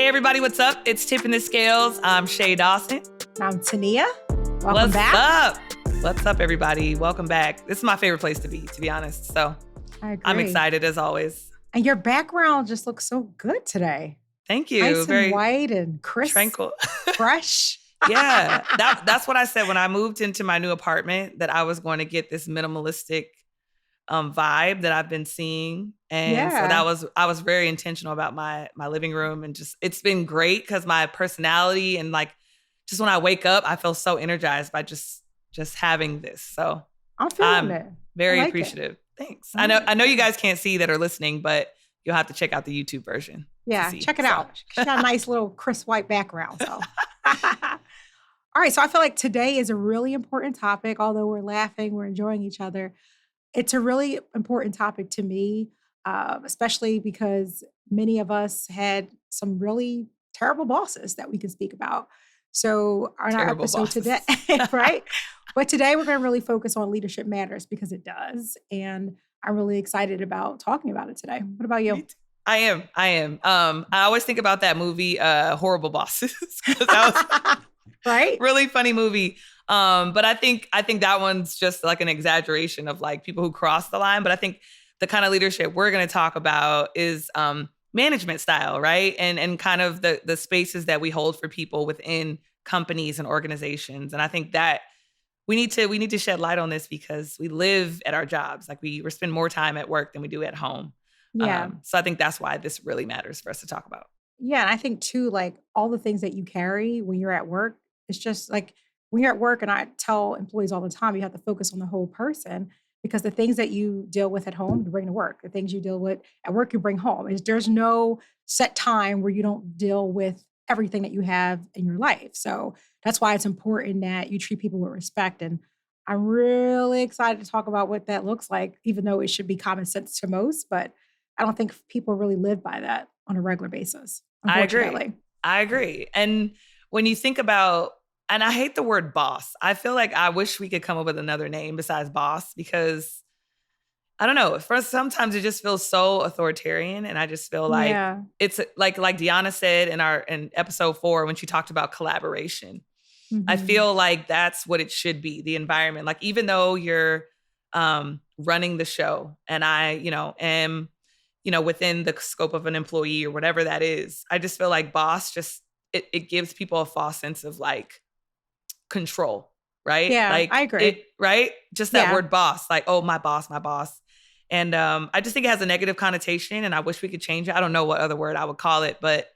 everybody, what's up? It's Tipping the Scales. I'm Shea Dawson. I'm Tyneeha. Welcome what's back. Up? What's up, everybody? Welcome back. This is my favorite place to be honest. So I'm excited as always. And your background just looks so good today. Thank you. Nice and white and crisp. Tranquil. Fresh. Yeah. That's what I said when I moved into my new apartment, that I was going to get this minimalistic vibe that I've been seeing. And so I was very intentional about my living room, and just, it's been great because my personality and like, just when I wake up, I feel so energized by just having this. So I'm very appreciative. Thanks. I know you guys can't see that are listening, but you'll have to check out the YouTube version. Yeah, check it out. She's got a nice little crisp white background. So, all right. So I feel like today is a really important topic. Although we're laughing, we're enjoying each other. It's a really important topic to me, especially because many of us had some really terrible bosses that we can speak about. So on our episode today, right? But today we're going to really focus on leadership matters because it does. And I'm really excited about talking about it today. What about you? I am. I always think about that movie, Horrible Bosses. That was right? Really funny movie. But I think that one's just like an exaggeration of like people who cross the line. But I think the kind of leadership we're going to talk about is management style, right? And kind of the spaces that we hold for people within companies and organizations. And I think that we need to shed light on this because we live at our jobs. Like we spend more time at work than we do at home. Yeah. So I think that's why this really matters for us to talk about. Yeah. And I think too, like all the things that you carry when you're at work, it's just like when you're at work, and I tell employees all the time, you have to focus on the whole person, because the things that you deal with at home, you bring to work. The things you deal with at work, you bring home. There's no set time where you don't deal with everything that you have in your life. So that's why it's important that you treat people with respect. And I'm really excited to talk about what that looks like, even though it should be common sense to most. But I don't think people really live by that on a regular basis, unfortunately. I agree. And when you think about, and I hate the word boss. I feel like I wish we could come up with another name besides boss, because I don't know. First, sometimes it just feels so authoritarian, and I just feel like it's like Deanna said in episode 4 when she talked about collaboration. Mm-hmm. I feel like that's what it should be, the environment. Like even though you're running the show, and I, am, within the scope of an employee or whatever that is, I just feel like boss just it gives people a false sense of like control, right? Yeah, like I agree. Right? Just that word boss, like, oh, my boss. And I just think it has a negative connotation, and I wish we could change it. I don't know what other word I would call it, but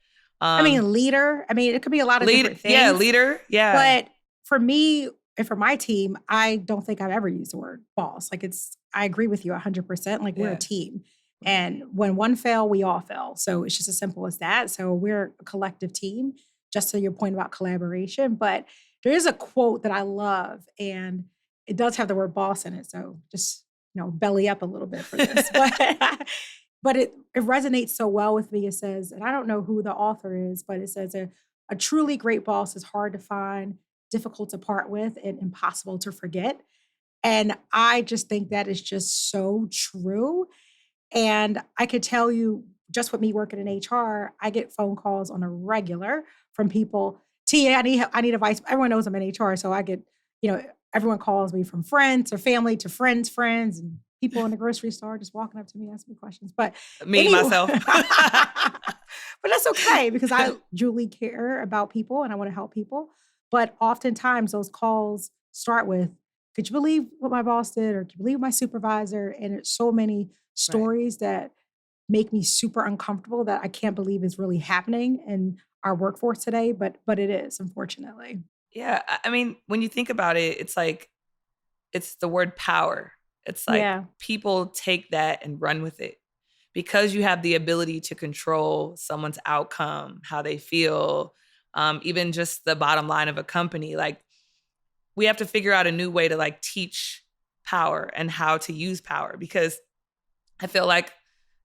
leader. It could be a lot of different things. Yeah, leader. Yeah. But for me and for my team, I don't think I've ever used the word boss. Like I agree with you 100%. Like we're a team. And when one fell, we all fell. So it's just as simple as that. So we're a collective team, just to your point about collaboration. But there is a quote that I love, and it does have the word boss in it. So just, belly up a little bit for this. But it resonates so well with me. It says, and I don't know who the author is, but it says a truly great boss is hard to find, difficult to part with, and impossible to forget. And I just think that is just so true. And I could tell you, just with me working in HR, I get phone calls on a regular from people. I need advice. Everyone knows I'm in HR. So I get, everyone calls me, from friends to family to friends, and people in the grocery store just walking up to me, asking me questions. But myself. But that's okay, because I truly care about people and I want to help people. But oftentimes those calls start with, could you believe what my boss did? Or could you believe my supervisor? And it's so many stories that make me super uncomfortable that I can't believe is really happening in our workforce today. But it is, unfortunately. Yeah. When you think about it, it's like, it's the word power. It's like people take that and run with it, because you have the ability to control someone's outcome, how they feel, even just the bottom line of a company. Like we have to figure out a new way to like teach power and how to use power, because I feel like,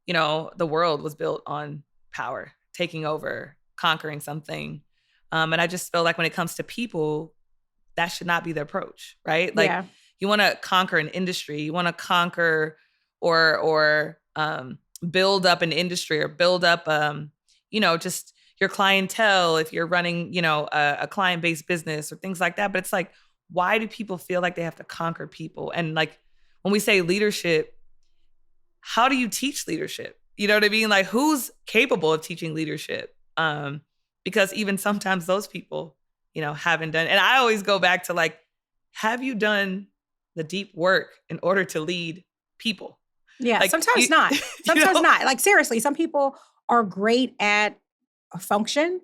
the world was built on power, taking over, conquering something. And I just feel like when it comes to people, that should not be the approach, right? Like you want to conquer an industry, you want to conquer or build up an industry, or build up, just your clientele, if you're running, you know, a client-based business or things like that. But it's like, why do people feel like they have to conquer people? And like when we say leadership, how do you teach leadership? You know what I mean? Like who's capable of teaching leadership? Because even sometimes those people, you know, haven't done. And I always go back to like, have you done the deep work in order to lead people? Yeah, Like sometimes not. Sometimes not. Like seriously, some people are great at a function,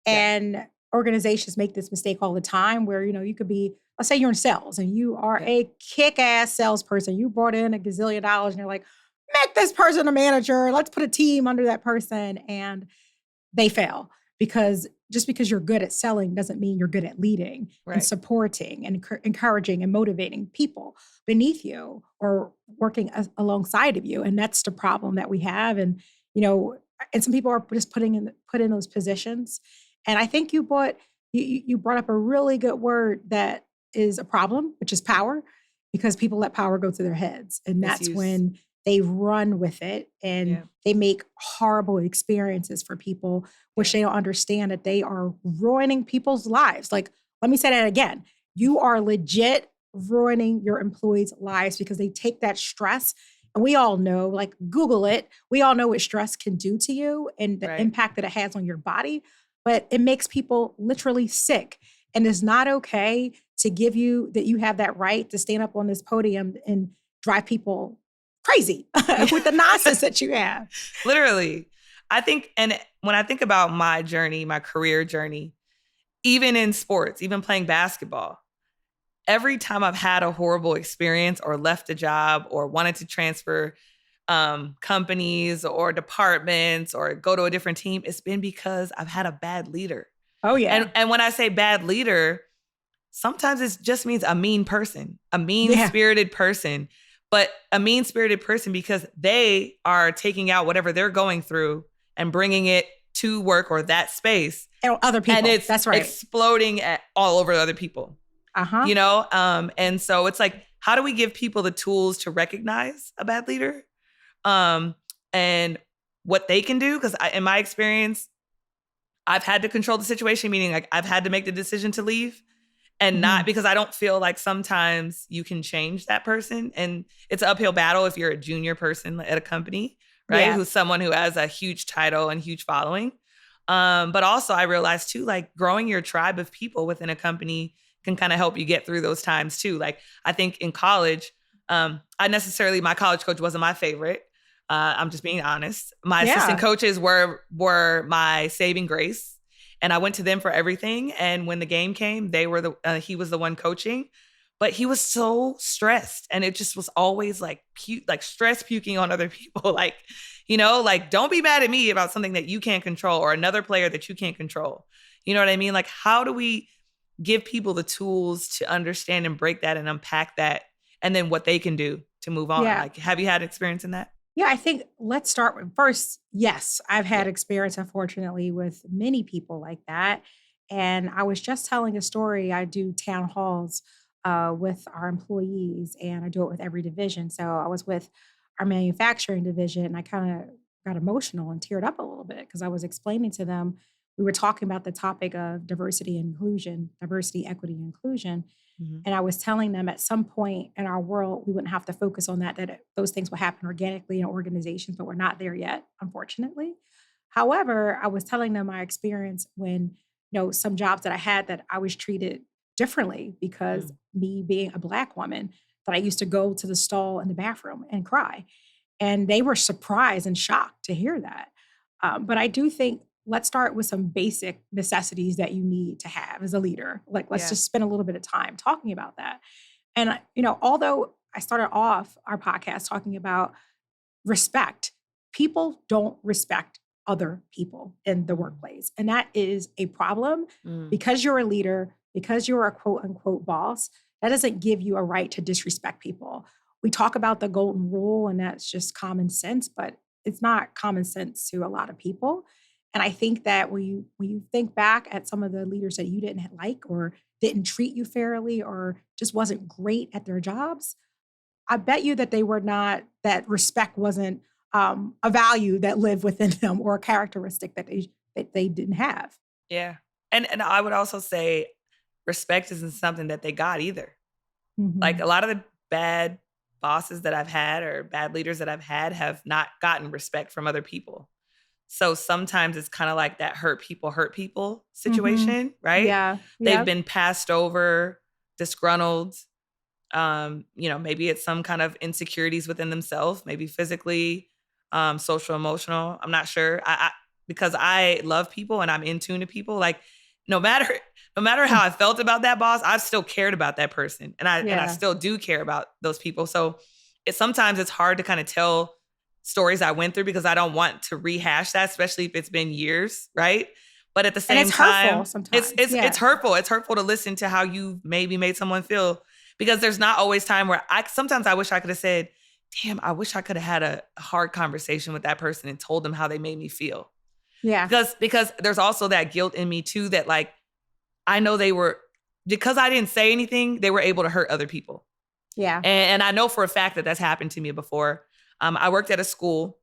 and organizations make this mistake all the time where, you know, you could be, let's say you're in sales and you are a kick-ass salesperson. You brought in $1 gazillion and you're like, make this person a manager. Let's put a team under that person. And they fail because just because you're good at selling doesn't mean you're good at leading and supporting and encouraging and motivating people beneath you or working alongside of you. And that's the problem that we have. And, you know, and some people are just put in those positions. And I think you brought up a really good word that is a problem, which is power, because people let power go to their heads. And that's when they run with it and they make horrible experiences for people, which they don't understand that they are ruining people's lives. Like, let me say that again. You are legit ruining your employees' lives because they take that stress. And we all know, like, Google it. We all know what stress can do to you and the impact that it has on your body, but it makes people literally sick. And it's not okay to give you that you have that right to stand up on this podium and drive people crazy with the nonsense that you have. Literally. I think, and when I think about my journey, my career journey, even in sports, even playing basketball, every time I've had a horrible experience or left a job or wanted to transfer companies or departments or go to a different team, it's been because I've had a bad leader. Oh, yeah. And when I say bad leader, sometimes it just means a mean person, a mean-spirited person. But a mean-spirited person because they are taking out whatever they're going through and bringing it to work or that space. And other people. And it's that's right. exploding all over other people. You know? And so it's like, how do we give people the tools to recognize a bad leader? And what they can do? Because in my experience, I've had to control the situation, meaning like I've had to make the decision to leave. And not because I don't feel like sometimes you can change that person. And it's an uphill battle if you're a junior person at a company, right? Yeah. Who's someone who has a huge title and huge following. But also I realized too, like growing your tribe of people within a company can kind of help you get through those times too. Like I think in college, my college coach wasn't my favorite. I'm just being honest. My assistant coaches were my saving grace. And I went to them for everything. And when the game came, he was the one coaching, but he was so stressed. And it just was always like stress puking on other people. Like, you know, like, don't be mad at me about something that you can't control or another player that you can't control. You know what I mean? Like, how do we give people the tools to understand and break that and unpack that? And then what they can do to move on. Like, have you had experience in that? Yeah, I think let's start with first. Yes, I've had experience, unfortunately, with many people like that. And I was just telling a story. I do town halls with our employees, and I do it with every division. So I was with our manufacturing division, and I kind of got emotional and teared up a little bit because I was explaining to them, we were talking about the topic of diversity, equity, and inclusion. And I was telling them at some point in our world, we wouldn't have to focus on that those things will happen organically in organizations, but we're not there yet, unfortunately. However, I was telling them my experience when, you know, some jobs that I had that I was treated differently because me being a Black woman, that I used to go to the stall in the bathroom and cry. And they were surprised and shocked to hear that. But I do think let's start with some basic necessities that you need to have as a leader. Like, let's just spend a little bit of time talking about that. And, you know, although I started off our podcast talking about respect, people don't respect other people in the workplace. And that is a problem because you're a leader, because you're a quote unquote boss, that doesn't give you a right to disrespect people. We talk about the golden rule and that's just common sense, but it's not common sense to a lot of people. And I think that when you think back at some of the leaders that you didn't like or didn't treat you fairly or just wasn't great at their jobs, I bet you that that respect wasn't a value that lived within them or a characteristic that they that they didn't have. Yeah. And I would also say respect isn't something that they got either. Like a lot of the bad bosses that I've had or bad leaders that I've had have not gotten respect from other people. So sometimes it's kind of like that hurt people situation, right? Yeah. They've been passed over, disgruntled. Maybe it's some kind of insecurities within themselves, maybe physically, social, emotional. I'm not sure. Because I love people and I'm in tune to people. Like no matter how I felt about that boss, I've still cared about that person, and I still do care about those people. So sometimes it's hard to kind of tell stories I went through because I don't want to rehash that, especially if it's been years, right? But at the same time, it's hurtful. It's hurtful to listen to how you maybe made someone feel, because there's not always time where sometimes I wish I could have said, damn, I wish I could have had a hard conversation with that person and told them how they made me feel. Yeah. Because there's also that guilt in me too, that like, I know because I didn't say anything, they were able to hurt other people. Yeah. And I know for a fact that that's happened to me before. I worked at a school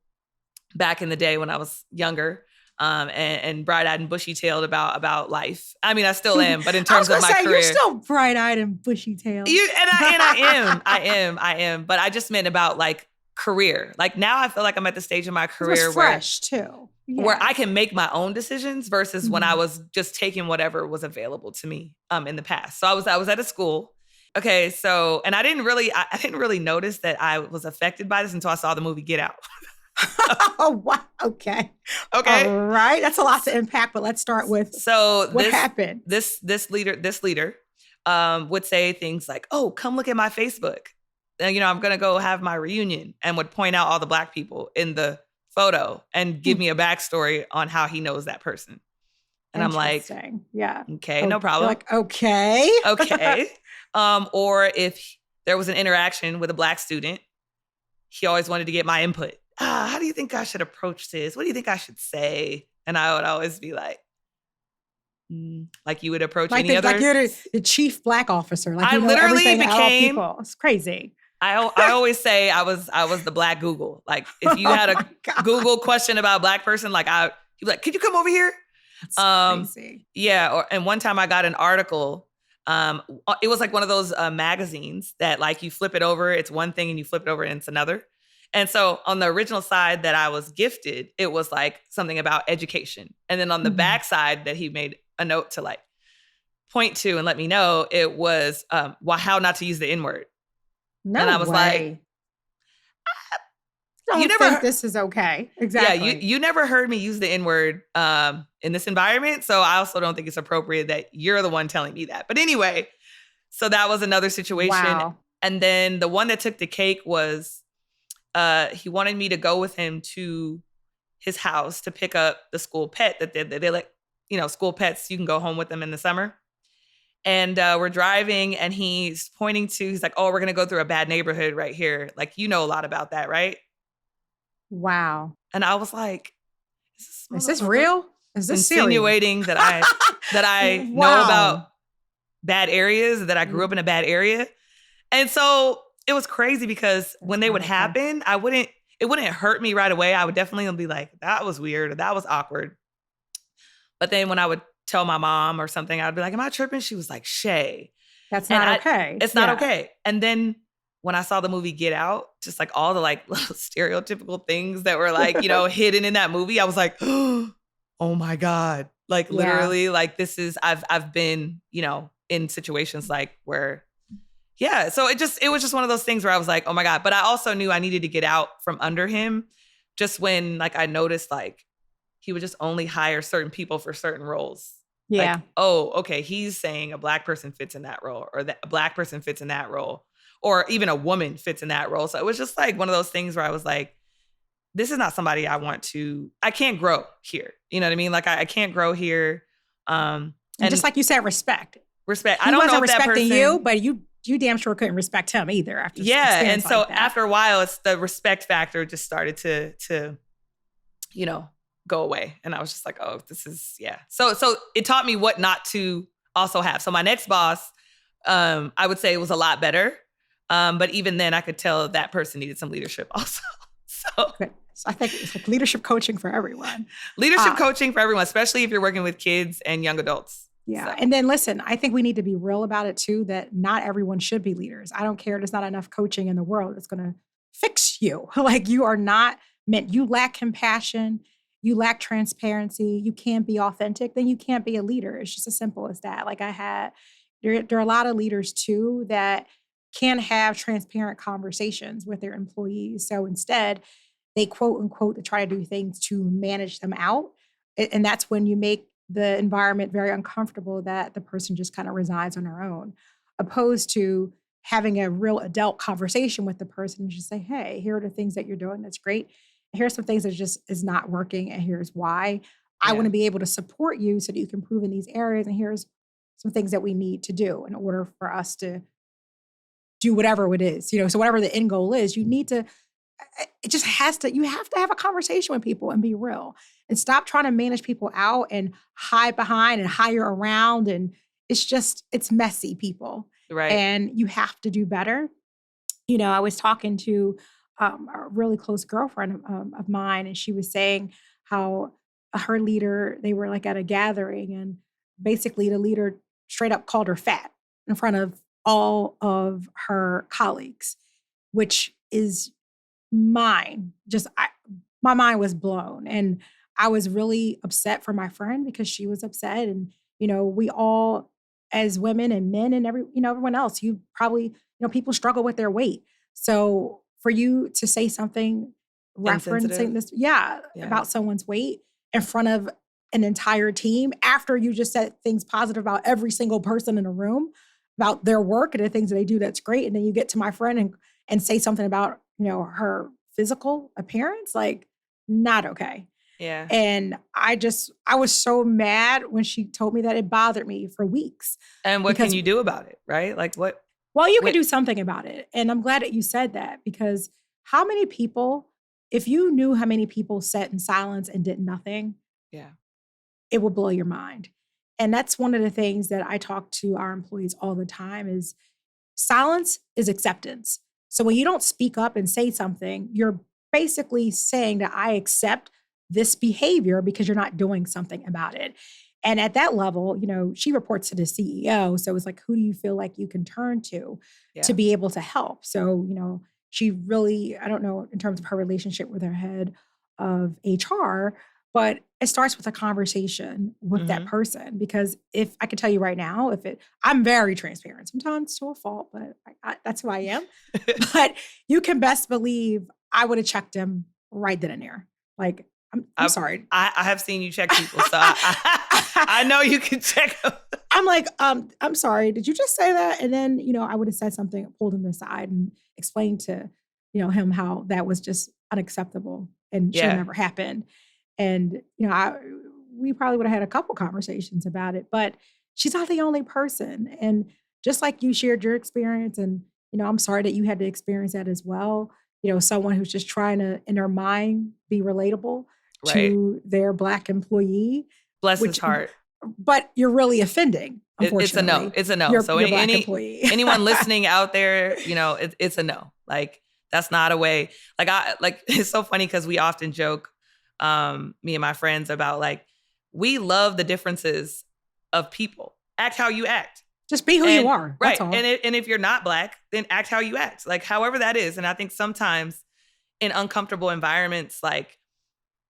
back in the day when I was younger, and bright-eyed and bushy-tailed about life. I mean, I still am, but in terms of my career. You're still bright-eyed and bushy-tailed. I am. But I just meant about like career. Like now I feel like I'm at the stage of my career where fresh too. Yeah. Where I can make my own decisions versus when I was just taking whatever was available to me in the past. So I was at a school. Okay, so and I didn't really notice that I was affected by this until I saw the movie Get Out. Oh wow. Okay. All right. That's a lot to unpack, but let's start with what happened. This leader would say things like, "Oh, come look at my Facebook. And, I'm gonna go have my reunion," and would point out all the Black people in the photo and give me a backstory on how he knows that person. And I'm like, yeah, okay, no problem. Like, okay. Or if there was an interaction with a Black student, he always wanted to get my input. How do you think I should approach this? What do you think I should say? And I would always be like you would approach any other. Like you're the chief Black officer. Like I literally became. It's crazy. I always say I was the Black Google. Like if you had a Google question about a Black person, like he'd be like, "Could you come over here?" That's crazy. Yeah. And one time I got an article. It was like one of those magazines that like you flip it over, it's one thing, and you flip it over and it's another. And so on the original side that I was gifted, it was like something about education. And then on the back side that he made a note to like point to and let me know, it was how not to use the N-word. No and I was way. You never think this is okay. Exactly. Yeah, you never heard me use the N-word in this environment. So I also don't think it's appropriate that you're the one telling me that. But anyway, so that was another situation. Wow. And then the one that took the cake was he wanted me to go with him to his house to pick up the school pet that they let, school pets, you can go home with them in the summer. And we're driving and he's like, "Oh, we're going to go through a bad neighborhood right here. Like, you know a lot about that, right?" Wow. And I was like, is this real? Is this insinuating that I know about bad areas, that I grew up in a bad area? And so it was crazy because when they would happen, it wouldn't hurt me right away. I would definitely be like, that was weird, or that was awkward. But then when I would tell my mom or something, I'd be like, "Am I tripping?" She was like, "Shay, that's not okay. It's not okay." And then when I saw the movie Get Out, just like all the like little stereotypical things that were like, hidden in that movie, I was like, oh my God. Like literally, like this is, I've been, in situations like where, so it was just one of those things where I was like, oh my God. But I also knew I needed to get out from under him, just when like I noticed like he would just only hire certain people for certain roles. Yeah. Like, oh, okay, he's saying a Black person fits in that role, or that a Black person fits in that role, or even a woman fits in that role. So it was just like one of those things where I was like, this is not somebody I can't grow here. You know what I mean? Like I can't grow here. And just like you said, respect. Respect. I don't know if respecting you, but you damn sure couldn't respect him either after. Yeah. And so after a while, it's the respect factor just started to go away. And I was just like, oh, this is, So it taught me what not to also have. So my next boss, I would say it was a lot better. But even then I could tell that person needed some leadership also. So I think it's like leadership coaching for everyone. Leadership coaching for everyone, especially if you're working with kids and young adults. Yeah. So. And then listen, I think we need to be real about it too, that not everyone should be leaders. I don't care. There's not enough coaching in the world that's going to fix you. Like you are not meant, you lack compassion, you lack transparency, you can't be authentic, then you can't be a leader. It's just as simple as that. Like there are a lot of leaders too that can't have transparent conversations with their employees. So instead, they quote unquote to try to do things to manage them out. And that's when you make the environment very uncomfortable that the person just kind of resides on their own, opposed to having a real adult conversation with the person and just say, hey, here are the things that you're doing that's great. Here's some things that just is not working, and here's why. I want to be able to support you so that you can improve in these areas, and here's some things that we need to do in order for us to do whatever it is. So whatever the end goal is, you need to, it just has to, you have to have a conversation with people and be real and stop trying to manage people out and hide behind and hire around. And it's messy, people. Right. And you have to do better. I was talking to a really close girlfriend of mine, and she was saying how her leader, they were like at a gathering, and basically the leader straight up called her fat in front of all of her colleagues, which is my mind was blown. And I was really upset for my friend because she was upset. And, we all as women and men and everyone else, you probably, people struggle with their weight. So for you to say something referencing this, about someone's weight in front of an entire team after you just said things positive about every single person in a room, about their work and the things that they do, that's great. And then you get to my friend and say something about, her physical appearance, like not okay. Yeah. And I was so mad when she told me that. It bothered me for weeks. And what can you do about it? Right? Like what? Well, you can do something about it. And I'm glad that you said that, because how many people, if you knew how many people sat in silence and did nothing, it would blow your mind. And that's one of the things that I talk to our employees all the time is silence is acceptance. So when you don't speak up and say something, you're basically saying that I accept this behavior because you're not doing something about it. And at that level, she reports to the CEO. So it's like, who do you feel like you can turn to be able to help? So, she really, I don't know in terms of her relationship with her head of HR, but it starts with a conversation with that person. Because if I can tell you right now, I'm very transparent, sometimes to a fault, but that's who I am. But you can best believe I would have checked him right then and there. Like, I'm sorry. I have seen you check people, so I know you can check them. I'm like, I'm sorry. Did you just say that? And then, I would have said something, pulled him aside and explained to, him how that was just unacceptable and should have never happened. And, we probably would have had a couple conversations about it, but she's not the only person. And just like you shared your experience, and, I'm sorry that you had to experience that as well. Someone who's just trying to, in their mind, be relatable to their Black employee. Bless his heart. But you're really offending, unfortunately. It's a no. So anyone listening out there, it's a no. Like, that's not a way. Like, it's so funny because we often joke, me and my friends, about like, we love the differences of people. Act how you act. Just be who you are. Right. That's all. And if you're not Black, then act how you act. Like, however that is. And I think sometimes in uncomfortable environments, like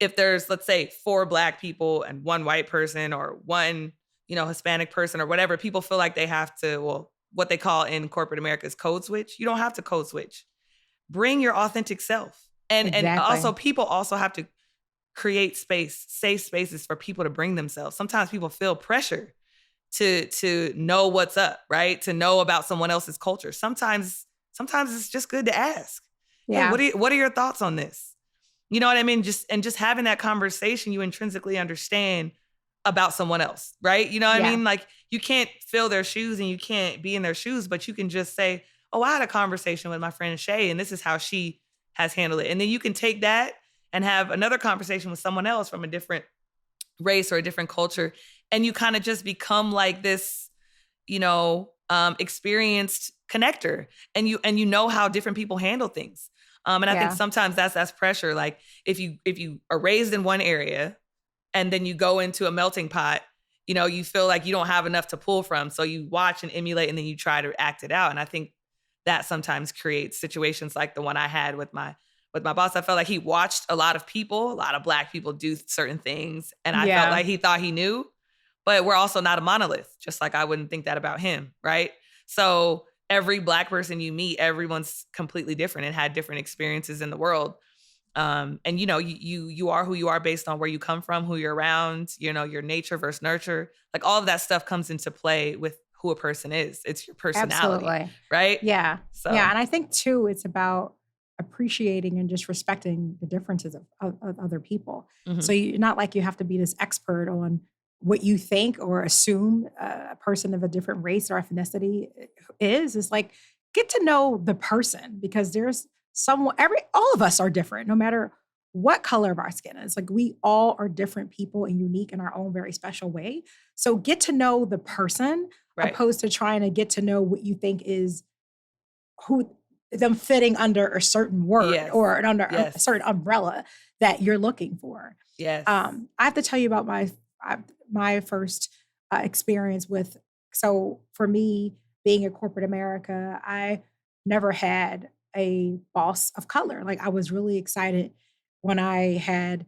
if there's, let's say, 4 Black people and 1 white person or 1, Hispanic person or whatever, people feel like they have to, what they call in corporate America is code switch. You don't have to code switch. Bring your authentic self. And also people also have to create safe spaces for people to bring themselves. Sometimes people feel pressure to know what's up, right? To know about someone else's culture. Sometimes it's just good to ask. Yeah. Hey, what are your thoughts on this? You know what I mean? Just having that conversation, you intrinsically understand about someone else, right? You know what I mean? Like, you can't fill their shoes and you can't be in their shoes, but you can just say, oh, I had a conversation with my friend Shea, and this is how she has handled it. And then you can take that and have another conversation with someone else from a different race or a different culture. And you kind of just become like this, experienced connector. And you know how different people handle things. And I think Yeah. sometimes that's pressure. Like if you are raised in one area and then you go into a melting pot, you feel like you don't have enough to pull from. So you watch and emulate and then you try to act it out. And I think that sometimes creates situations like the one I had with my boss. I felt like he watched a lot of Black people do certain things. And I felt like he thought he knew, but we're also not a monolith, just like I wouldn't think that about him. Right. So every Black person you meet, everyone's completely different and had different experiences in the world. And you are who you are based on where you come from, who you're around, your nature versus nurture. Like all of that stuff comes into play with who a person is. It's your personality. Absolutely. Right? Yeah. So Yeah. And I think too, it's about appreciating and just respecting the differences of other people. Mhm. So you're not like you have to be this expert on what you think or assume a person of a different race or ethnicity is. It's like get to know the person, because there's all of us are different, no matter what color of our skin is. Like we all are different people and unique in our own very special way. So get to know the person, right. opposed to trying to get to know what you think is who them fitting under a certain word Yes. or under Yes. a certain umbrella that you're looking for. Yes. I have to tell you about my first experience with. So for me, being in corporate America, I never had a boss of color. Like I was really excited when I had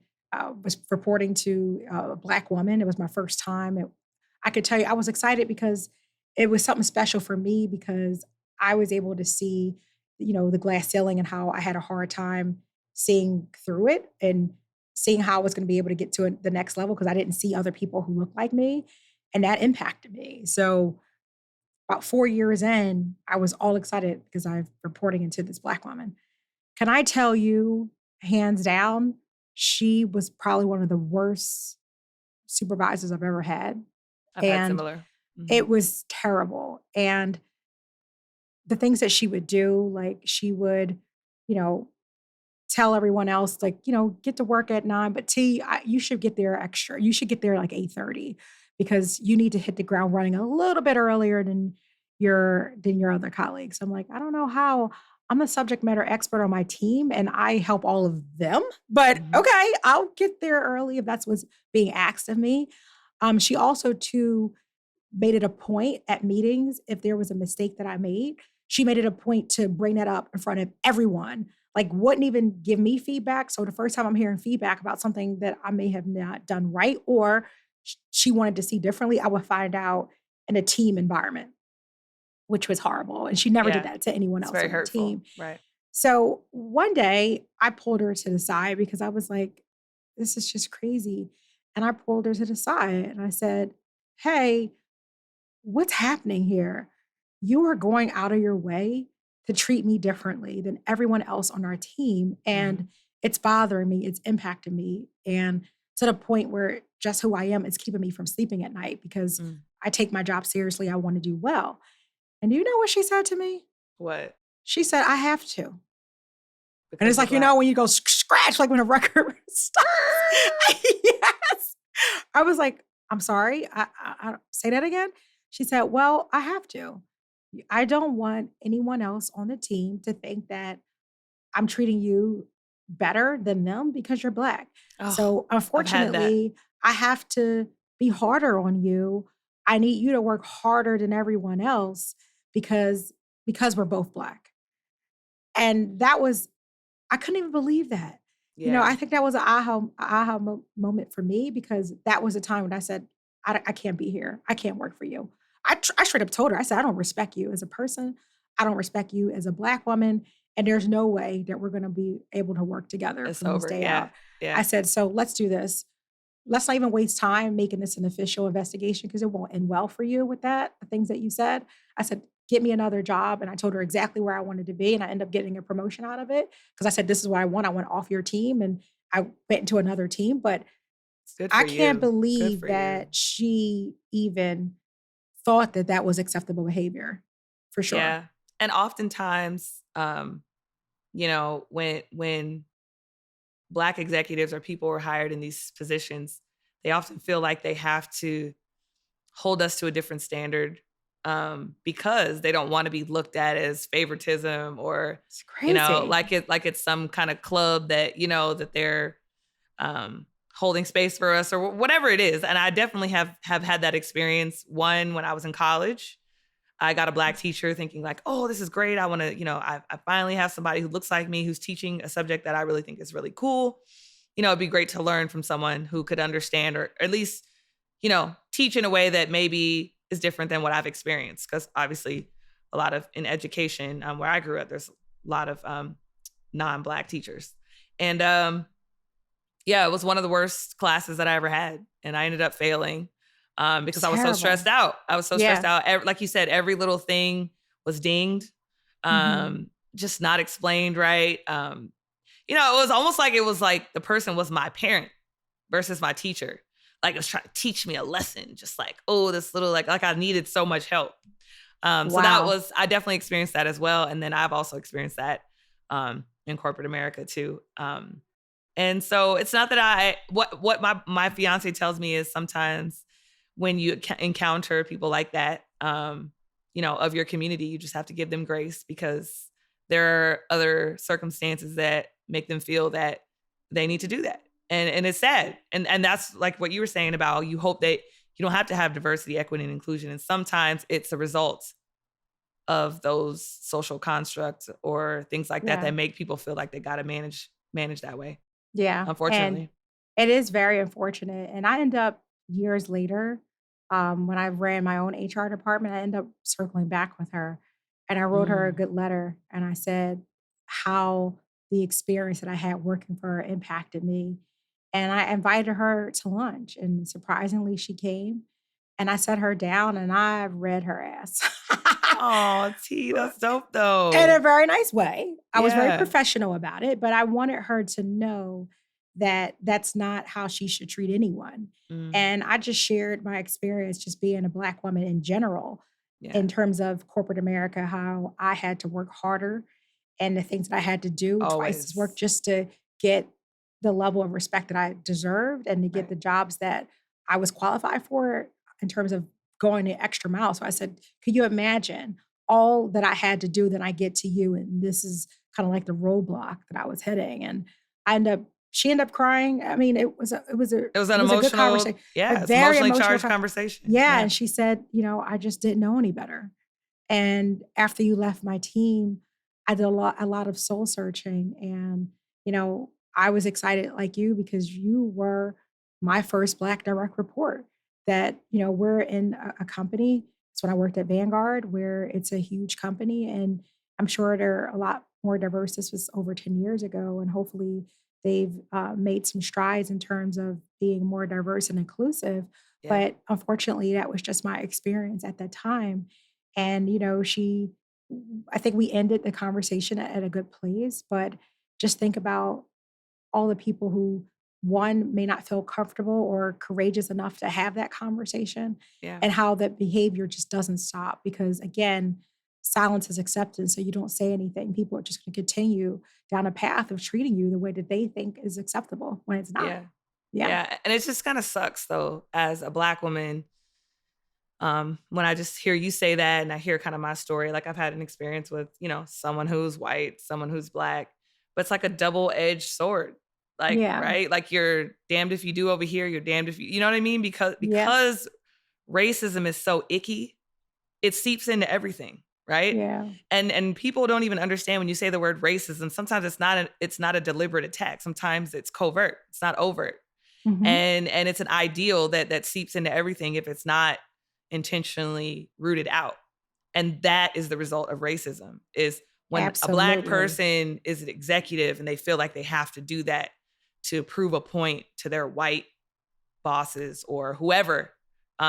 was reporting to a Black woman. It was my first time. I could tell you I was excited because it was something special for me, because I was able to see, the glass ceiling and how I had a hard time seeing through it and seeing how I was going to be able to get to the next level, because I didn't see other people who looked like me. And that impacted me. So about 4 years in, I was all excited because I'm reporting into this Black woman. Can I tell you, hands down, she was probably one of the worst supervisors I've ever had. I've had And similar. it was terrible. And the things that she would do, like she would, you know, tell everyone else, like, get to work at 9, but you should get there extra. You should get there like 8:30 because you need to hit the ground running a little bit earlier than your other colleagues. I'm like, I don't know how. I'm the subject matter expert on my team and I help all of them, but okay, I'll get there early if that's what's being asked of me. She also too made it a point at meetings, if there was a mistake that I made, she made it a point to bring that up in front of everyone. Like, wouldn't even give me feedback. So the first time I'm hearing feedback about something that I may have not done right or she wanted to see differently, I would find out in a team environment, which was horrible. And she never did that to anyone else on her team. Right. So one day I pulled her to the side because I was like, this is just crazy. And I pulled her to the side and I said, hey, what's happening here? You are going out of your way to treat me differently than everyone else on our team. And it's bothering me, it's impacting me. And to the point where just who I am is keeping me from sleeping at night because I take my job seriously. I want to do well. And do you know what she said to me? What? She said, I have to. Because and it's like, when you go scratch, like when a record starts. Yes. I was like, I'm sorry. I say that again. She said, well, I have to. I don't want anyone else on the team to think that I'm treating you better than them because you're Black. So unfortunately, I have to be harder on you. I need you to work harder than everyone else because we're both Black. And that was, I couldn't even believe that. Yeah. I think that was an aha moment for me because that was a time when I said, I can't be here. I can't work for you. I straight up told her, I said, I don't respect you as a person. I don't respect you as a Black woman. And there's no way that we're going to be able to work together from this day out. Yeah. I said, so let's do this. Let's not even waste time making this an official investigation because it won't end well for you with that, the things that you said. I said, get me another job. And I told her exactly where I wanted to be. And I ended up getting a promotion out of it because I said, this is what I want. I went off your team and I went into another team. But I can't believe that she even thought that that was acceptable behavior, for sure. Yeah. And oftentimes, when Black executives or people are hired in these positions, they often feel like they have to hold us to a different standard because they don't want to be looked at as favoritism or, It's crazy. like it's some kind of club that, that they're holding space for us or whatever it is. And I definitely have had that experience. One, when I was in college, I got a Black teacher thinking like, oh, this is great. I want to, I finally have somebody who looks like me, who's teaching a subject that I really think is really cool. It'd be great to learn from someone who could understand or at least, teach in a way that maybe is different than what I've experienced. Because obviously a lot of in education where I grew up, there's a lot of non-Black teachers. And yeah, it was one of the worst classes that I ever had. And I ended up failing because I was so stressed out. I was so stressed out. Like you said, every little thing was dinged, just not explained right. It was almost like it was like the person was my parent versus my teacher. Like it was trying to teach me a lesson, just like, oh, this little, like I needed so much help. So I definitely experienced that as well. And then I've also experienced that in corporate America too. And so it's not that what my fiance tells me is sometimes when you encounter people like that, of your community, you just have to give them grace because there are other circumstances that make them feel that they need to do that. And it's sad. And that's like what you were saying about you hope that you don't have to have diversity, equity, and inclusion. And sometimes it's a result of those social constructs or things like that make people feel like they got to manage that way. Yeah. Unfortunately. And it is very unfortunate. And I end up years later, when I ran my own HR department, I ended up circling back with her and I wrote her a good letter. And I said how the experience that I had working for her impacted me. And I invited her to lunch. And surprisingly, she came. And I sat her down and I read her ass. Oh, T, that's dope though. In a very nice way. I was very professional about it, but I wanted her to know that that's not how she should treat anyone. And I just shared my experience just being a Black woman in general, in terms of corporate America, how I had to work harder and the things that I had to do twice as work just to get the level of respect that I deserved and to get the jobs that I was qualified for in terms of going the extra mile. So I said, could you imagine all that I had to do that I get to you? And this is kind of like the roadblock that I was hitting. And she ended up crying. I mean, it was an emotional, good conversation. Yeah, very emotionally charged conversation. Yeah. And she said, I just didn't know any better. And after you left my team, I did a lot of soul searching. And, I was excited like you because you were my first Black direct report. That, we're in a company. It's when I worked at Vanguard, where it's a huge company. And I'm sure they're a lot more diverse. This was over 10 years ago. And hopefully they've made some strides in terms of being more diverse and inclusive. Yeah. But unfortunately, that was just my experience at that time. And, I think we ended the conversation at a good place. But just think about all the people who, one, may not feel comfortable or courageous enough to have that conversation, and how that behavior just doesn't stop because, again, silence is acceptance. So you don't say anything. People are just going to continue down a path of treating you the way that they think is acceptable when it's not. Yeah. And it just kind of sucks, though, as a Black woman, when I just hear you say that and I hear kind of my story. Like I've had an experience with, someone who's white, someone who's Black, but it's like a double-edged sword. Like, right? Like you're damned if you do over here, you're damned if you know what I mean? Because racism is so icky, it seeps into everything, right? Yeah. And people don't even understand when you say the word racism, sometimes it's not a deliberate attack. Sometimes it's covert, it's not overt. Mm-hmm. And it's an ideal that seeps into everything if it's not intentionally rooted out. And that is the result of racism, is when a Black person is an executive and they feel like they have to do that to prove a point to their white bosses or whoever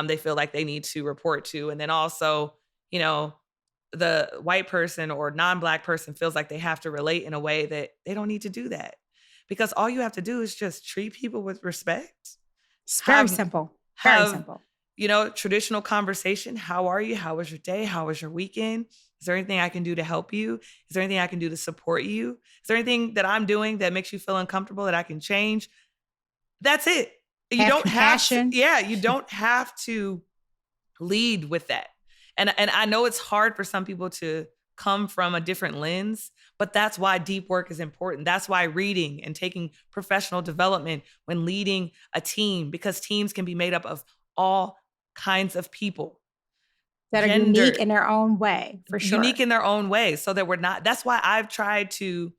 they feel like they need to report to. And then also, the white person or non-Black person feels like they have to relate in a way that they don't need to do that. Because all you have to do is just treat people with respect. It's very simple. Very simple. Traditional conversation. How are you? How was your day? How was your weekend? Is there anything I can do to help you? Is there anything I can do to support you? Is there anything that I'm doing that makes you feel uncomfortable that I can change? That's it. You don't have to lead with that. And I know it's hard for some people to come from a different lens, but that's why deep work is important. That's why reading and taking professional development when leading a team, because teams can be made up of all kinds of people that are unique in their own way, for sure. Unique in their own way, so that we're not. That's why I've tried to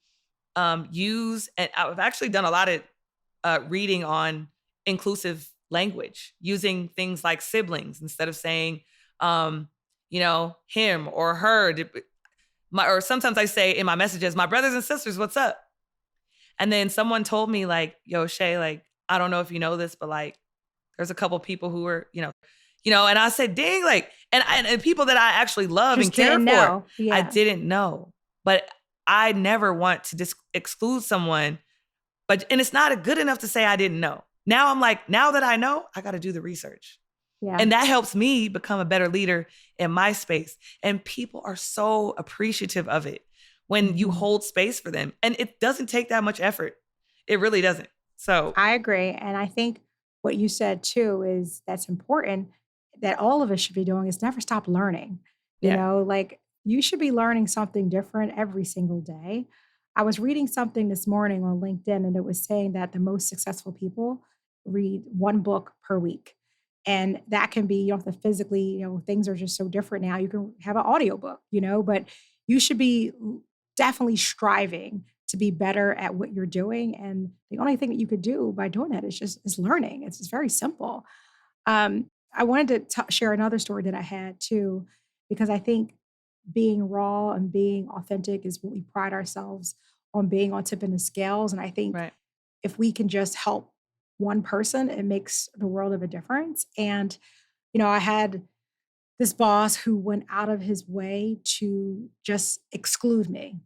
use, and I've actually done a lot of reading on inclusive language, using things like siblings instead of saying, him or her. Or sometimes I say in my messages, my brothers and sisters, what's up? And then someone told me like, yo, Shea, like, I don't know if you know this, but like, there's a couple people who are, and I said, dang, like, and people that I actually love and care for, I didn't know. But I never want to exclude someone, and it's not good enough to say I didn't know. Now I'm like, now that I know, I got to do the research. Yeah. And that helps me become a better leader in my space. And people are so appreciative of it when you hold space for them. And it doesn't take that much effort. It really doesn't. So I agree. And I think what you said too is that's important, that all of us should be doing, is never stop learning. You know, like you should be learning something different every single day. I was reading something this morning on LinkedIn, and it was saying that the most successful people read one book per week. And that can be, you don't have to physically, things are just so different now. You can have an audiobook, but you should be definitely striving to be better at what you're doing. And the only thing that you could do by doing that is learning. It's just very simple. I wanted to share another story that I had too, because I think being raw and being authentic is what we pride ourselves on, being on tipping the scales. And I think if we can just help one person, it makes the world of a difference. And, I had this boss who went out of his way to just exclude me.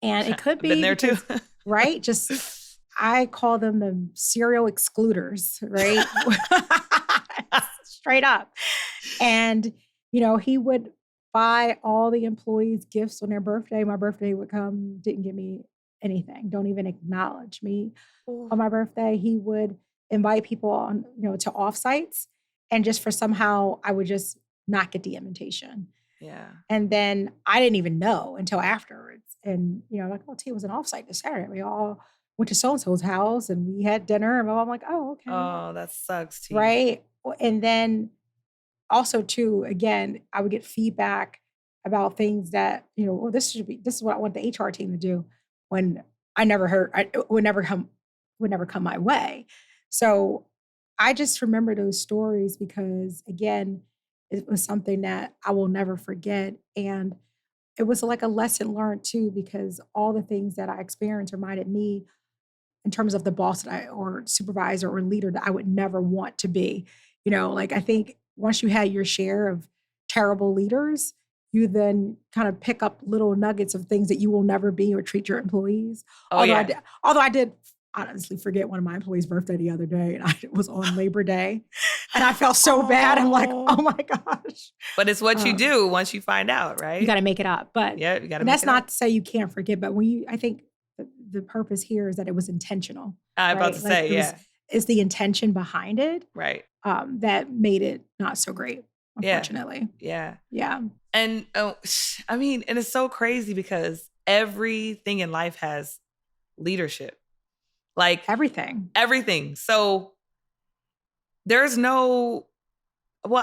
And it could be been there too. Right? Just, I call them the serial excluders, right? Straight up. And, he would buy all the employees gifts on their birthday. My birthday would come, didn't give me anything, don't even acknowledge me on my birthday. He would invite people on, to offsites, and just for somehow I would just not get the invitation. Yeah. And then I didn't even know until afterwards. And, like, oh, T was an offsite this Saturday. We all went to so-and-so's house and we had dinner. And I'm like, oh, okay. Oh, that sucks, T. Right. And then also too, again, I would get feedback about things that, this is what I want the HR team to do, when I never heard, would never come my way. So I just remember those stories because, again, it was something that I will never forget. And it was like a lesson learned too, because all the things that I experienced reminded me in terms of the boss or supervisor or leader that I would never want to be. Like I think once you had your share of terrible leaders, you then kind of pick up little nuggets of things that you will never be or treat your employees. Although I did honestly forget one of my employees' birthday the other day, and it was on Labor Day, and I felt so bad. I'm like, oh my gosh. But it's what you do once you find out, right? You got to make it up. But yeah, you got to. That's not to say you can't forget, but I think the purpose here is that it was intentional. I'm about to say, is the intention behind it, right? That made it not so great, unfortunately. Yeah. And and it's so crazy because everything in life has leadership, like everything. So there's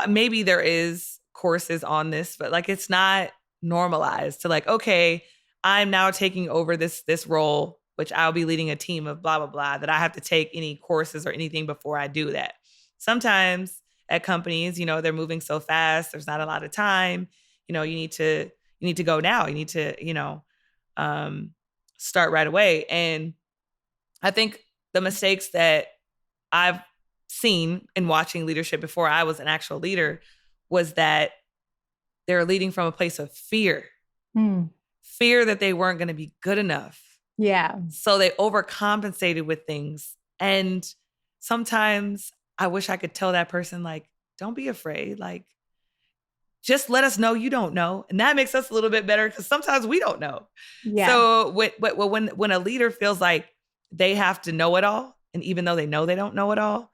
maybe there is courses on this, but like it's not normalized to like, okay, I'm now taking over this role, which I'll be leading a team of blah, blah, blah, that I have to take any courses or anything before I do that. Sometimes at companies, they're moving so fast, there's not a lot of time. You need to go now. You need to, start right away. And I think the mistakes that I've seen in watching leadership before I was an actual leader was that they're leading from a place of fear. Fear that they weren't going to be good enough. Yeah. So they overcompensated with things. And sometimes I wish I could tell that person, like, don't be afraid. Like, just let us know you don't know. And that makes us a little bit better because sometimes we don't know. Yeah. So when a leader feels like they have to know it all, and even though they know they don't know it all,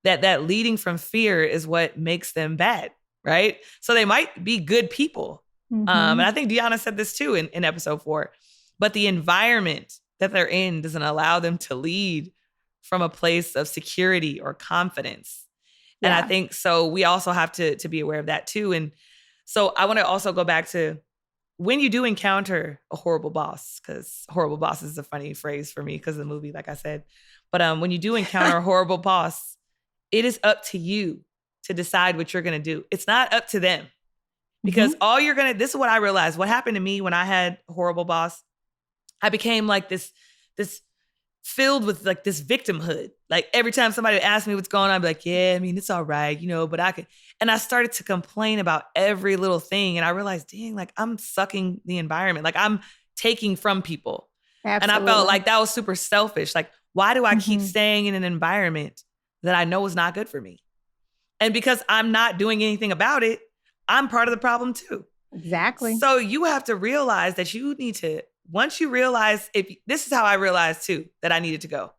that leading from fear is what makes them bad, right? So they might be good people. And I think Deanna said this too in episode 4, but the environment that they're in doesn't allow them to lead from a place of security or confidence. And I think so we also have to be aware of that too. And so I want to also go back to when you do encounter a horrible boss, because horrible boss is a funny phrase for me because of the movie, like I said. But when you do encounter a horrible boss, it is up to you to decide what you're going to do. It's not up to them. Because all you're going to, this is what I realized. What happened to me when I had a horrible boss, I became like this filled with like this victimhood. Like every time somebody would ask me what's going on, I'd be like, yeah, I mean, it's all right, but I could. And I started to complain about every little thing. And I realized, dang, like I'm sucking the environment. Like I'm taking from people. Absolutely. And I felt like that was super selfish. Like, why do I keep staying in an environment that I know is not good for me? And because I'm not doing anything about it, I'm part of the problem too. Exactly. So you have to realize that you need to, once you realize, this is how I realized too, that I needed to go.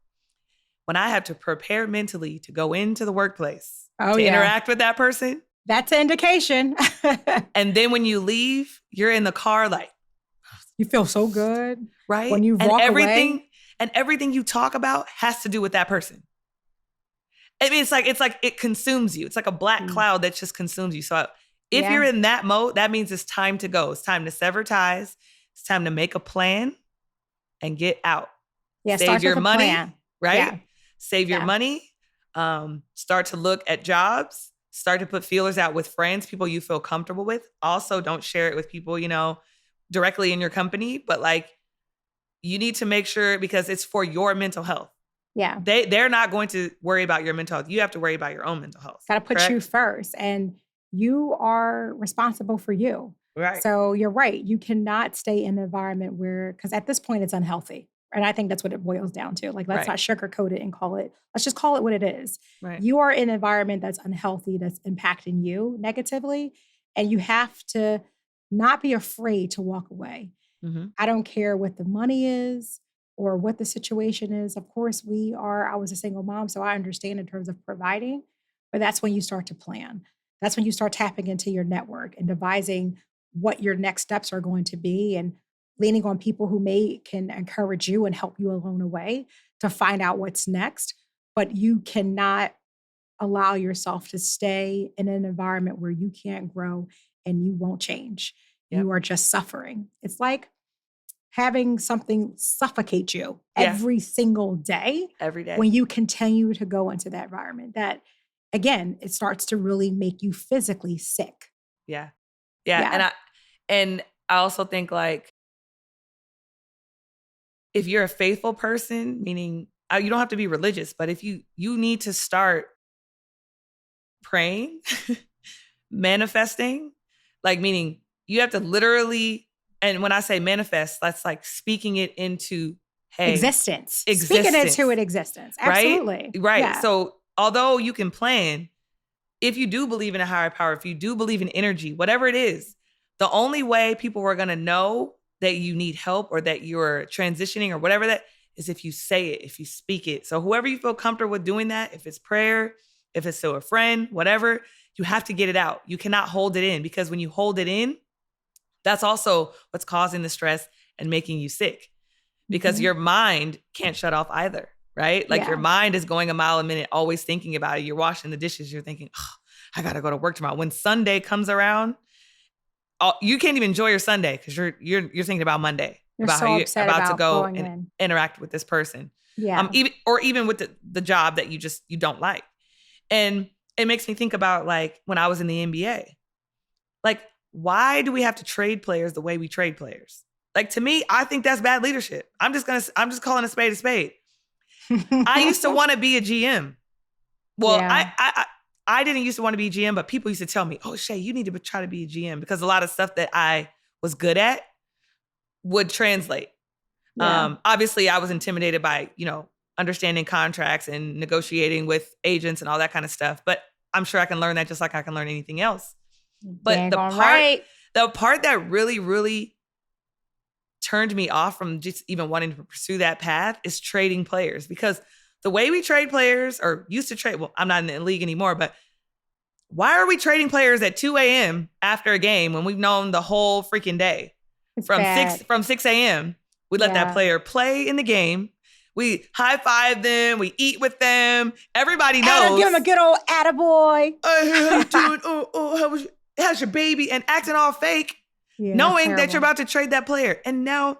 When I have to prepare mentally to go into the workplace, to interact with that person. That's an indication. And then when you leave, you're in the car like. You feel so good. Right? When you walk away. And everything you talk about has to do with that person. I mean, it's like it consumes you. It's like a black cloud that just consumes you. So if you're in that mode, that means it's time to go. It's time to sever ties. It's time to make a plan and get out. Yeah, save your money, plan. Right? Yeah. Save your money. Start to look at jobs. Start to put feelers out with friends, people you feel comfortable with. Also, don't share it with people, directly in your company. But like, you need to make sure because it's for your mental health. Yeah. They're not going to worry about your mental health. You have to worry about your own mental health. Got to put you first. And you are responsible for you. Right. So you're right. You cannot stay in an environment where, because at this point it's unhealthy. And I think that's what it boils down to. Like, let's not sugarcoat it and let's just call it what it is. Right. You are in an environment that's unhealthy, that's impacting you negatively. And you have to not be afraid to walk away. I don't care what the money is or what the situation is. Of course, I was a single mom, so I understand in terms of providing, but that's when you start to plan. That's when you start tapping into your network and devising what your next steps are going to be and leaning on people who can encourage you and help you along the way to find out what's next. But you cannot allow yourself to stay in an environment where you can't grow and you won't change. Yep. You are just suffering. It's like having something suffocate you every single day. Every day. When you continue to go into that environment, that again, it starts to really make you physically sick. Yeah. And I also think like, if you're a faithful person, meaning you don't have to be religious, but if you need to start praying, manifesting, like meaning you have to literally, and when I say manifest, that's like speaking it into existence. Speaking it to an existence. Absolutely. Right. Yeah. So although you can plan, if you do believe in a higher power, if you do believe in energy, whatever it is, the only way people are going to know that you need help or that you're transitioning or whatever that is if you say it, if you speak it. So whoever you feel comfortable with doing that, if it's prayer, if it's to a friend, whatever, you have to get it out. You cannot hold it in because when you hold it in, that's also what's causing the stress and making you sick because your mind can't shut off either, right? Like your mind is going a mile a minute, always thinking about it. You're washing the dishes. You're thinking, oh, I got to go to work tomorrow. When Sunday comes around, you can't even enjoy your Sunday because you're thinking about Monday, about so how you're about to go and interact with this person. Yeah. Even with the job that you don't like. And it makes me think about like when I was in the NBA, like, why do we have to trade players the way we trade players? Like, to me, I think that's bad leadership. I'm just calling a spade a spade. I used to want to be a GM. Well, I didn't used to want to be a GM, but people used to tell me, oh, Shea, you need to try to be a GM because a lot of stuff that I was good at would translate. Yeah. Obviously, I was intimidated by, understanding contracts and negotiating with agents and all that kind of stuff. But I'm sure I can learn that just like I can learn anything else. But the part that really, really turned me off from just even wanting to pursue that path is trading players. Because the way we trade players or used to trade, well, I'm not in the league anymore, but Why are we trading players at 2 a.m. after a game when we've known the whole freaking day? From 6 a.m. We let that player play in the game. We high five them. We eat with them. Everybody knows. Give him a good old attaboy. How you doing? How's your baby? And acting all fake, knowing that you're about to trade that player. And now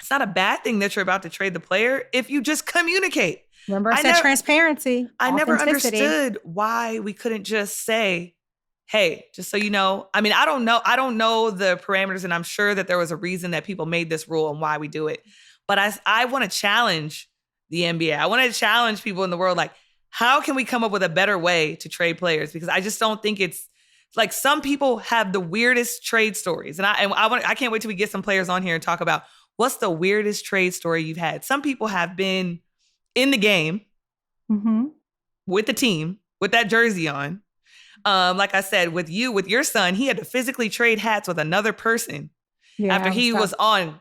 it's not a bad thing that you're about to trade the player if you just communicate. Remember, I said transparency. I never understood why we couldn't just say, hey, just so you know. I mean, I don't know the parameters, and I'm sure that there was a reason that people made this rule and why we do it. But I want to challenge the NBA. I want to challenge people in the world. Like, how can we come up with a better way to trade players? Because I just don't think it's like some people have the weirdest trade stories. And I can't wait till we get some players on here and talk about what's the weirdest trade story you've had. Some people have been in the game with the team, with that jersey on. Like I said, with your son, he had to physically trade hats with another person after he was on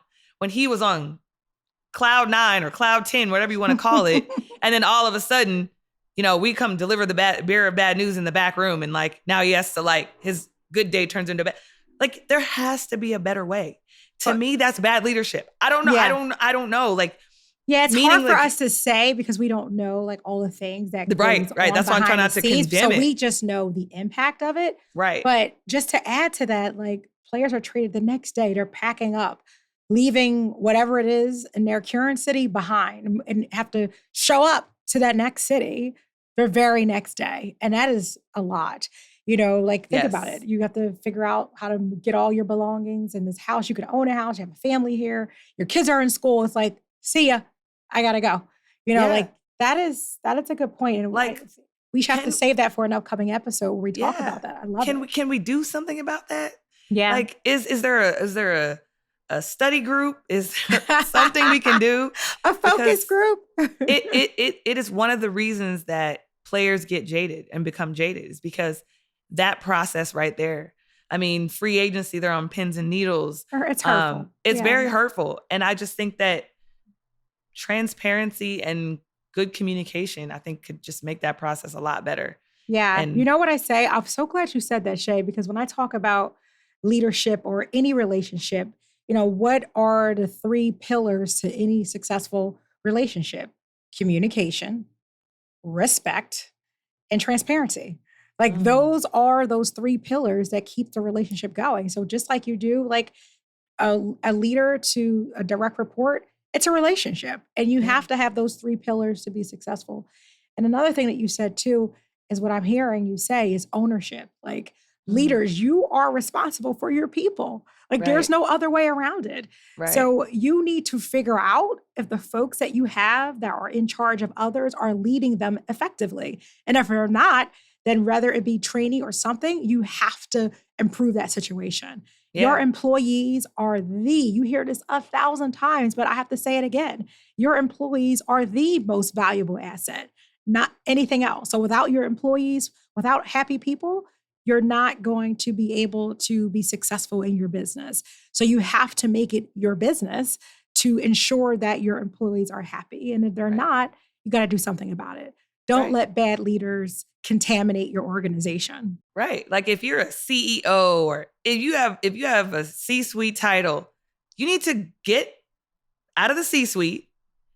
cloud 9 or cloud 10, whatever you want to call it. And then all of a sudden, we come deliver the bearer of bad news in the back room. And like, now he has to his good day turns into bad. Like, there has to be a better way. To me, that's bad leadership. I don't know. Yeah. I don't know. Like, yeah, it's hard for us to say because we don't know all the things that goes right. That's why I'm trying not to condemn it. So we just know the impact of it. Right. But just to add to that, players are traded the next day. They're packing up, leaving whatever it is in their current city behind and have to show up to that next city the very next day. And that is a lot. Think about it. You have to figure out how to get all your belongings in this house. You could own a house. You have a family here. Your kids are in school. It's like, see ya. I gotta go. That is a good point. And we should have to save that for an upcoming episode where we talk about that. I love it. Can we do something about that? Yeah. Is there a study group? Is there something we can do? A focus group? It is one of the reasons that players get jaded and become jaded is because that process right there. I mean, free agency, they're on pins and needles. It's hurtful. It's very hurtful. And I just think that transparency and good communication, I think, could just make that process a lot better. Yeah. And you know what I say? I'm so glad you said that, Shea, because when I talk about leadership or any relationship, what are the 3 pillars to any successful relationship? Communication, respect, and transparency. Those are those 3 pillars that keep the relationship going. So just like you do, a leader to a direct report, it's a relationship. And you have to have those 3 pillars to be successful. And another thing that you said too, is what I'm hearing you say is ownership. Leaders, you are responsible for your people. There's no other way around it. Right. So you need to figure out if the folks that you have that are in charge of others are leading them effectively. And if they're not, then whether it be training or something, you have to improve that situation. Yeah. Your employees are you hear this 1,000 times, but I have to say it again. Your employees are the most valuable asset, not anything else. So without your employees, without happy people, you're not going to be able to be successful in your business. So you have to make it your business to ensure that your employees are happy. And if they're not, you got to do something about it. Don't let bad leaders contaminate your organization. Right. If you're a CEO or if you have a C-suite title, you need to get out of the C-suite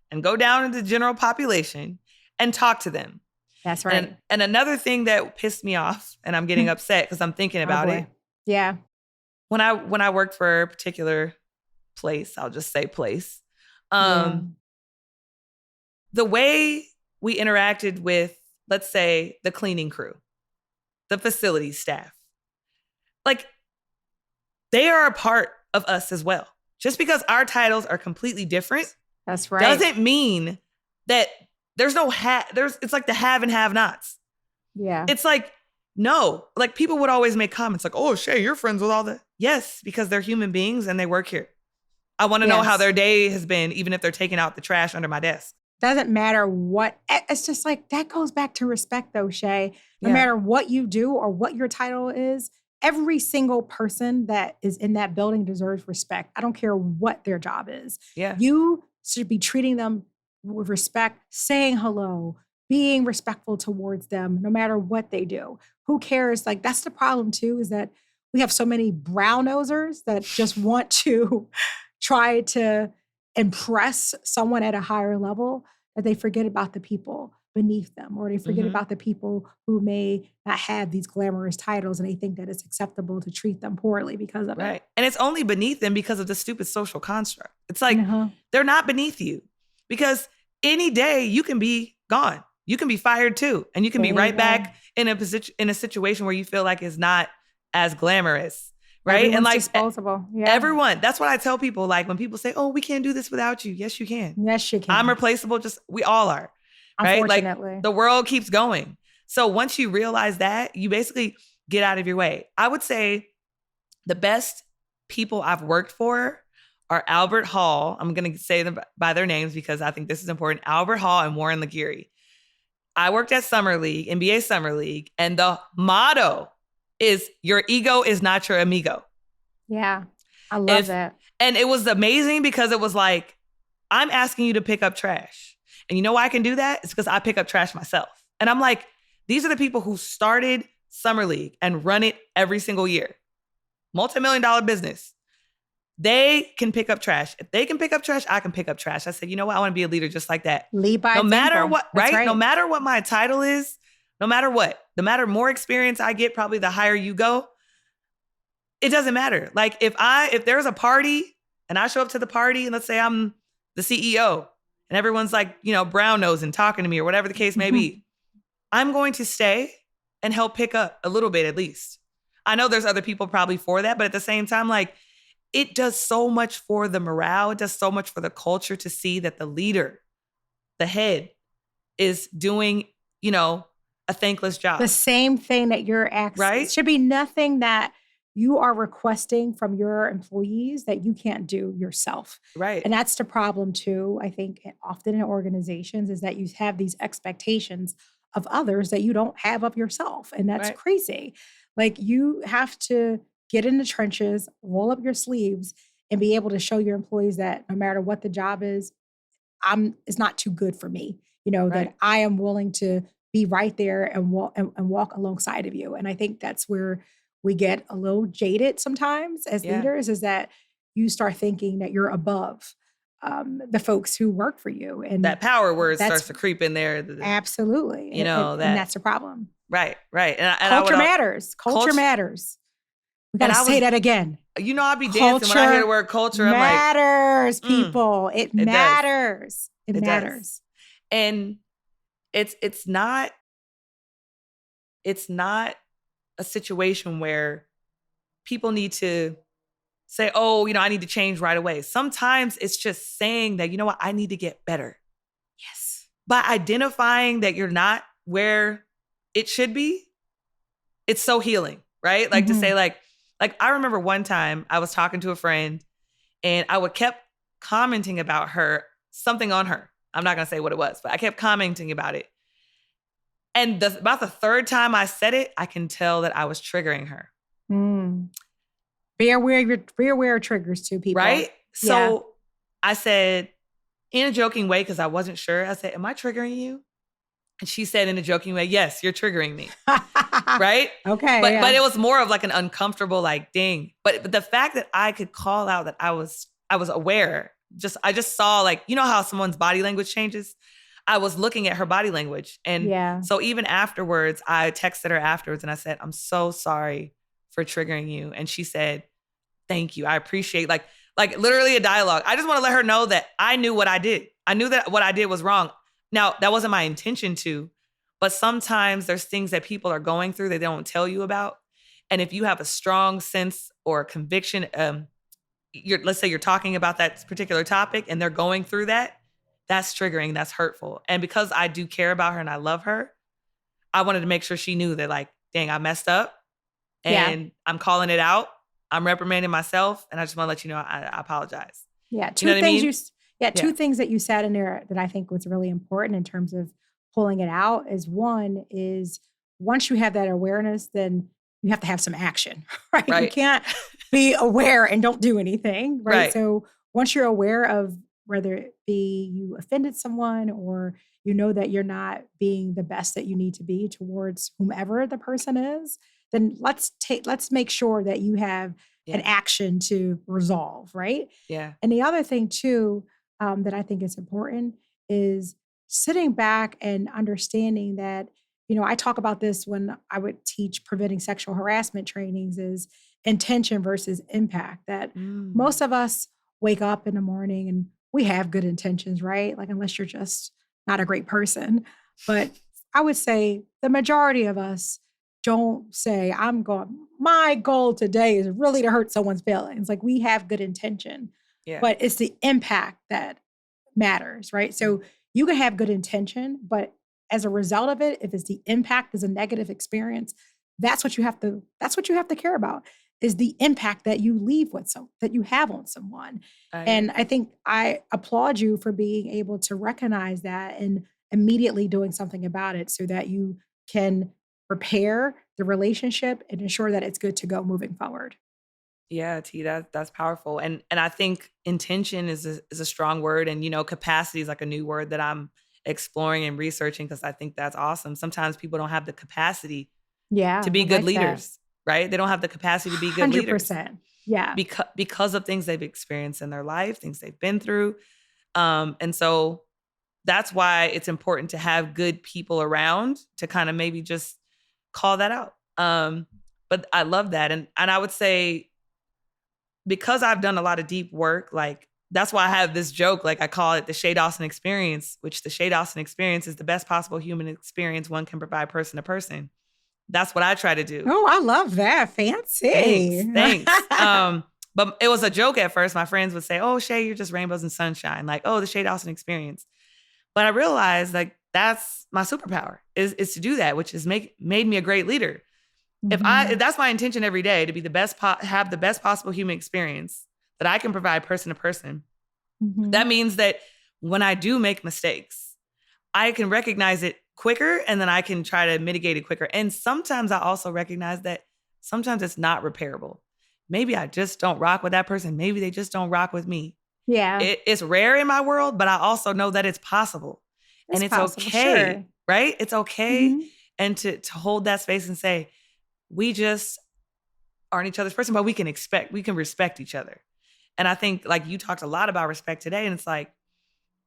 and go down into the general population and talk to them. That's right. And another thing that pissed me off, and I'm getting upset because I'm thinking about it. Yeah. When I worked for a particular place, I'll just say place, the way we interacted with, let's say, the cleaning crew, the facility staff, they are a part of us as well. Just because our titles are completely different, that's right, doesn't mean that there's no it's like the have and have nots. Yeah. It's no, people would always make comments oh, Shea, you're friends with all the, yes, because they're human beings and they work here. I want to know how their day has been, even if they're taking out the trash under my desk. Doesn't matter what, it's just that goes back to respect though, Shea. No matter what you do or what your title is, every single person that is in that building deserves respect. I don't care what their job is. Yeah. You should be treating them with respect, saying hello, being respectful towards them no matter what they do. Who cares? Like, that's the problem too, is that we have so many brown nosers that just want to try to impress someone at a higher level, that they forget about the people beneath them, or they forget about the people who may not have these glamorous titles, and they think that it's acceptable to treat them poorly because of it. And it's only beneath them because of the stupid social construct. It's like, they're not beneath you, because any day you can be gone. You can be fired too. And you can be right back in a situation where you feel like it's not as glamorous. Right. Everyone's and like disposable. Everyone. That's what I tell people. Like when people say, oh, we can't do this without you. Yes, you can. Yes, you can. I'm replaceable. We all are. Right. Unfortunately. Like the world keeps going. So once you realize that, you basically get out of your way. I would say the best people I've worked for are Albert Hall. I'm going to say them by their names because I think this is important. Albert Hall and Warren Laguerre. I worked at Summer League, NBA Summer League, and the motto is your ego is not your amigo. Yeah, I love that. And it was amazing because it was like, I'm asking you to pick up trash. And you know why I can do that? It's because I pick up trash myself. And I'm like, these are the people who started Summer League and run it every single year. Multi-million-dollar business. They can pick up trash. If they can pick up trash, I can pick up trash. I said, you know what? I want to be a leader just like that. Lead by example. Matter what, right? No matter what my title is, no matter what, no matter more experience I get, probably the higher you go, it doesn't matter. Like if there's a party and I show up to the party and let's say I'm the CEO and everyone's like, brown nosing, talking to me or whatever the case may be, I'm going to stay and help pick up a little bit at least. I know there's other people probably for that, but at the same time, like, it does so much for the morale. It does so much for the culture to see that the leader, the head, is doing, a thankless job. The same thing that you're asking. Right? It should be nothing that you are requesting from your employees that you can't do yourself. Right. And that's the problem too, I think, often in organizations, is that you have these expectations of others that you don't have of yourself. And that's crazy. Like, you have to get in the trenches, roll up your sleeves, and be able to show your employees that no matter what the job is, it's not too good for me. That I am willing to be right there and walk alongside of you. And I think that's where we get a little jaded sometimes as leaders, is that you start thinking that you're above the folks who work for you. And that power word starts to creep in there. Absolutely. And that's a problem. Right. And culture matters. Culture matters. We got to say that again. I'll be dancing when I hear the word culture. Matters, I'm like, people. It matters. It matters. Does. And it's not a situation where people need to say, oh, I need to change right away. Sometimes it's just saying that, I need to get better. Yes. By identifying that you're not where it should be, it's so healing, right? Like to say like I remember one time I was talking to a friend and I kept commenting about something on her. I'm not going to say what it was, but I kept commenting about it. And about the third time I said it, I can tell that I was triggering her. Be aware of triggers too, people. Right? So I said, in a joking way, because I wasn't sure, I said, am I triggering you? And she said in a joking way, yes, you're triggering me. Right? Okay. But it was more of like an uncomfortable, like, ding. But the fact that I could call out that I was aware, I just saw, like, how someone's body language changes? I was looking at her body language. And so even afterwards, I texted her afterwards and I said, I'm so sorry for triggering you. And she said, thank you. I appreciate, like literally a dialogue. I just want to let her know that I knew what I did. I knew that what I did was wrong. Now, that wasn't my intention to, but sometimes there's things that people are going through that they don't tell you about. And if you have a strong sense or conviction, let's say you're talking about that particular topic and they're going through that, that's triggering, that's hurtful. And because I do care about her and I love her, I wanted to make sure she knew that, like, dang, I messed up and I'm calling it out. I'm reprimanding myself. And I just want to let you know, I apologize. Yeah. Two things that you said in there that I think was really important in terms of pulling it out is, one is, once you have that awareness, then you have to have some action, right? You can't be aware and don't do anything, right? So once you're aware of whether it be you offended someone or you know that you're not being the best that you need to be towards whomever the person is, then let's make sure that you have an action to resolve, right? Yeah. And the other thing too, that I think is important is sitting back and understanding that, I talk about this when I would teach preventing sexual harassment trainings is intention versus impact. That Mm. most of us wake up in the morning and we have good intentions, right? Like, unless you're just not a great person. But I would say the majority of us don't say, my goal today is really to hurt someone's feelings. Like, we have good intention, Yeah. but it's the impact that matters, right? So you can have good intention, but as a result of it, if it's the impact is a negative experience, that's what you have to care about is the impact that you leave with that you have on someone. I And agree. I think I applaud you for being able to recognize that and immediately doing something about it so that you can repair the relationship and ensure that it's good to go moving forward. Yeah, T, that's powerful. And I think intention is a strong word. And capacity is like a new word that I'm exploring and researching because I think that's awesome. Sometimes people don't have the capacity to Yeah, be I good like that. leaders, right? They don't have the capacity to be good leaders 100%. Yeah. because of things they've experienced in their life, things they've been through. And so that's why it's important to have good people around to kind of maybe just call that out. But I love that. And I would say because I've done a lot of deep work, like that's why I have this joke, like I call it the Shea Dawson experience, which the Shea Dawson experience is the best possible human experience one can provide person to person. That's what I try to do. Oh, I love that. Fancy. Thanks. But it was a joke at first. My friends would say, "Oh, Shea, you're just rainbows and sunshine." Like, "Oh, the Shea Dawson experience." But I realized like that's my superpower is to do that, which has made me a great leader. If Mhm. that's my intention every day to be the best have the best possible human experience that I can provide person to person, that Mhm. means that when I do make mistakes, I can recognize it quicker and then I can try to mitigate it quicker. And sometimes I also recognize that sometimes it's not repairable. Maybe I just don't rock with that person. Maybe they just don't rock with me. Yeah, It's rare in my world, but I also know that it's possible. And it's it's possible. okay, Sure. right? It's okay. Mhm. And to hold that space and say, we just aren't each other's person, but we can respect each other. And I think like you talked a lot about respect today. And it's like,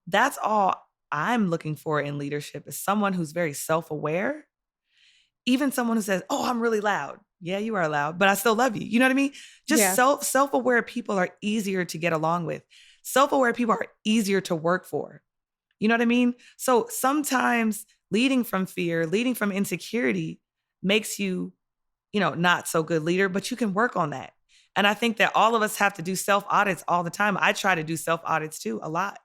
that's all I'm looking for in leadership is someone who's very self-aware, even someone who says, "Oh, I'm really loud." Yeah, you are loud, but I still love you. You know what I mean? Just Yeah. self-aware people are easier to get along with. Self-aware people are easier to work for. You know what I mean? So sometimes leading from fear, leading from insecurity makes you, not so good leader, but you can work on that. And I think that all of us have to do self audits all the time. I try to do self audits too a lot.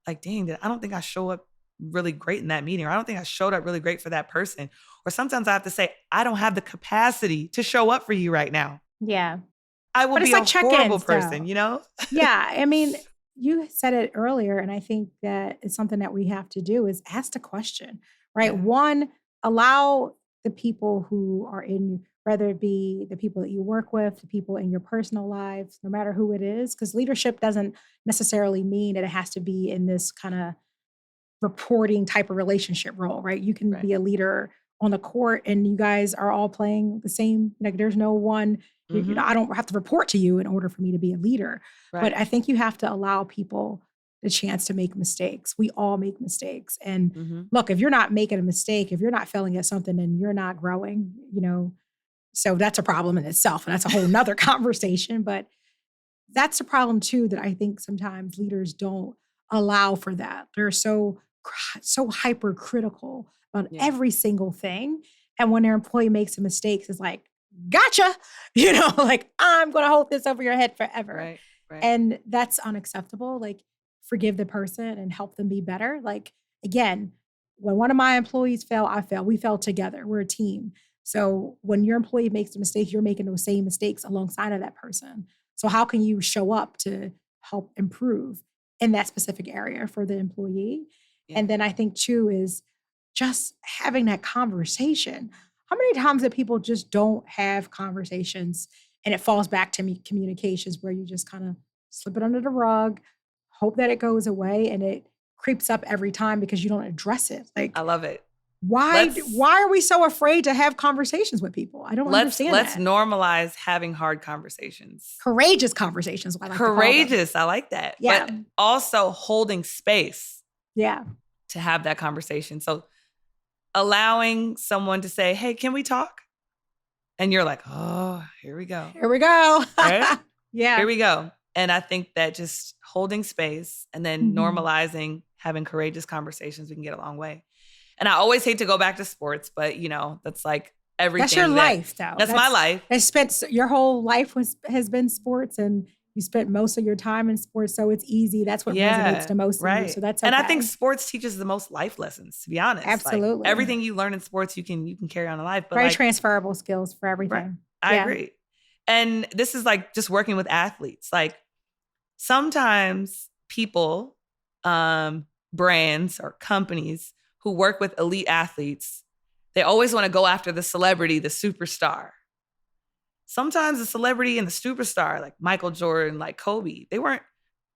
Like, dang, I don't think I show up really great in that meeting, or I don't think I showed up really great for that person. Or sometimes I have to say, I don't have the capacity to show up for you right now. Yeah. I will But it's be a like horrible check-ins person, though. you know? Yeah, I mean, you said it earlier, and I think that it's something that we have to do is ask the question, right? Yeah, One, allow the people who are in, whether it be the people that you work with, the people in your personal lives, no matter who it is, because leadership doesn't necessarily mean that it has to be in this kind of reporting type of relationship role, right? You can right. be a leader on the court and you guys are all playing the same, like there's no one, Mm-hmm. I don't have to report to you in order for me to be a leader. But Right. I think you have to allow people the chance to make mistakes. We all make mistakes. And Mm-hmm. look, if you're not making a mistake, if you're not failing at something, then you're not growing, so that's a problem in itself. And that's a whole nother conversation. But that's a problem too that I think sometimes leaders don't allow for that. They're so hypercritical about Yeah. every single thing, and when their employee makes a mistake, it's like, "Gotcha," like I'm going to hold this over your head forever, Right. Right. and that's unacceptable. Like, forgive the person and help them be better. Like again, when one of my employees fail, I fail. We fail together. We're a team. So when your employee makes a mistake, you're making those same mistakes alongside of that person. So how can you show up to help improve in that specific area for the employee? Yeah. And then I think too is just having that conversation. How many times that people just don't have conversations and it falls back to me communications where you just kind of slip it under the rug, hope that it goes away, and it creeps up every time because you don't address it. Like, I love it. Why are we so afraid to have conversations with people? I don't understand Let's that. normalize having hard conversations. Courageous conversations. Courageous. I like that. Yeah. But also holding space. Yeah. To have that conversation. So allowing someone to say, hey, can we talk? And you're like, oh, here we go. Here we go. Right? Yeah. Here we go. And I think that just holding space and then normalizing having courageous conversations, we can get a long way. And I always hate to go back to sports, but that's like everything. That's your life, though. That's my life. Your whole life has been sports, and you spent most of your time in sports, so it's easy. That's what resonates the most in you. So that's okay. And I think sports teaches the most life lessons, to be honest. Absolutely. Like, everything you learn in sports, you can carry on in life. But very transferable skills for everything. Right. I agree. And this is like just working with athletes. Like sometimes people, brands or companies who work with elite athletes, they always want to go after the celebrity, the superstar. Sometimes the celebrity and the superstar, like Michael Jordan, like Kobe, they weren't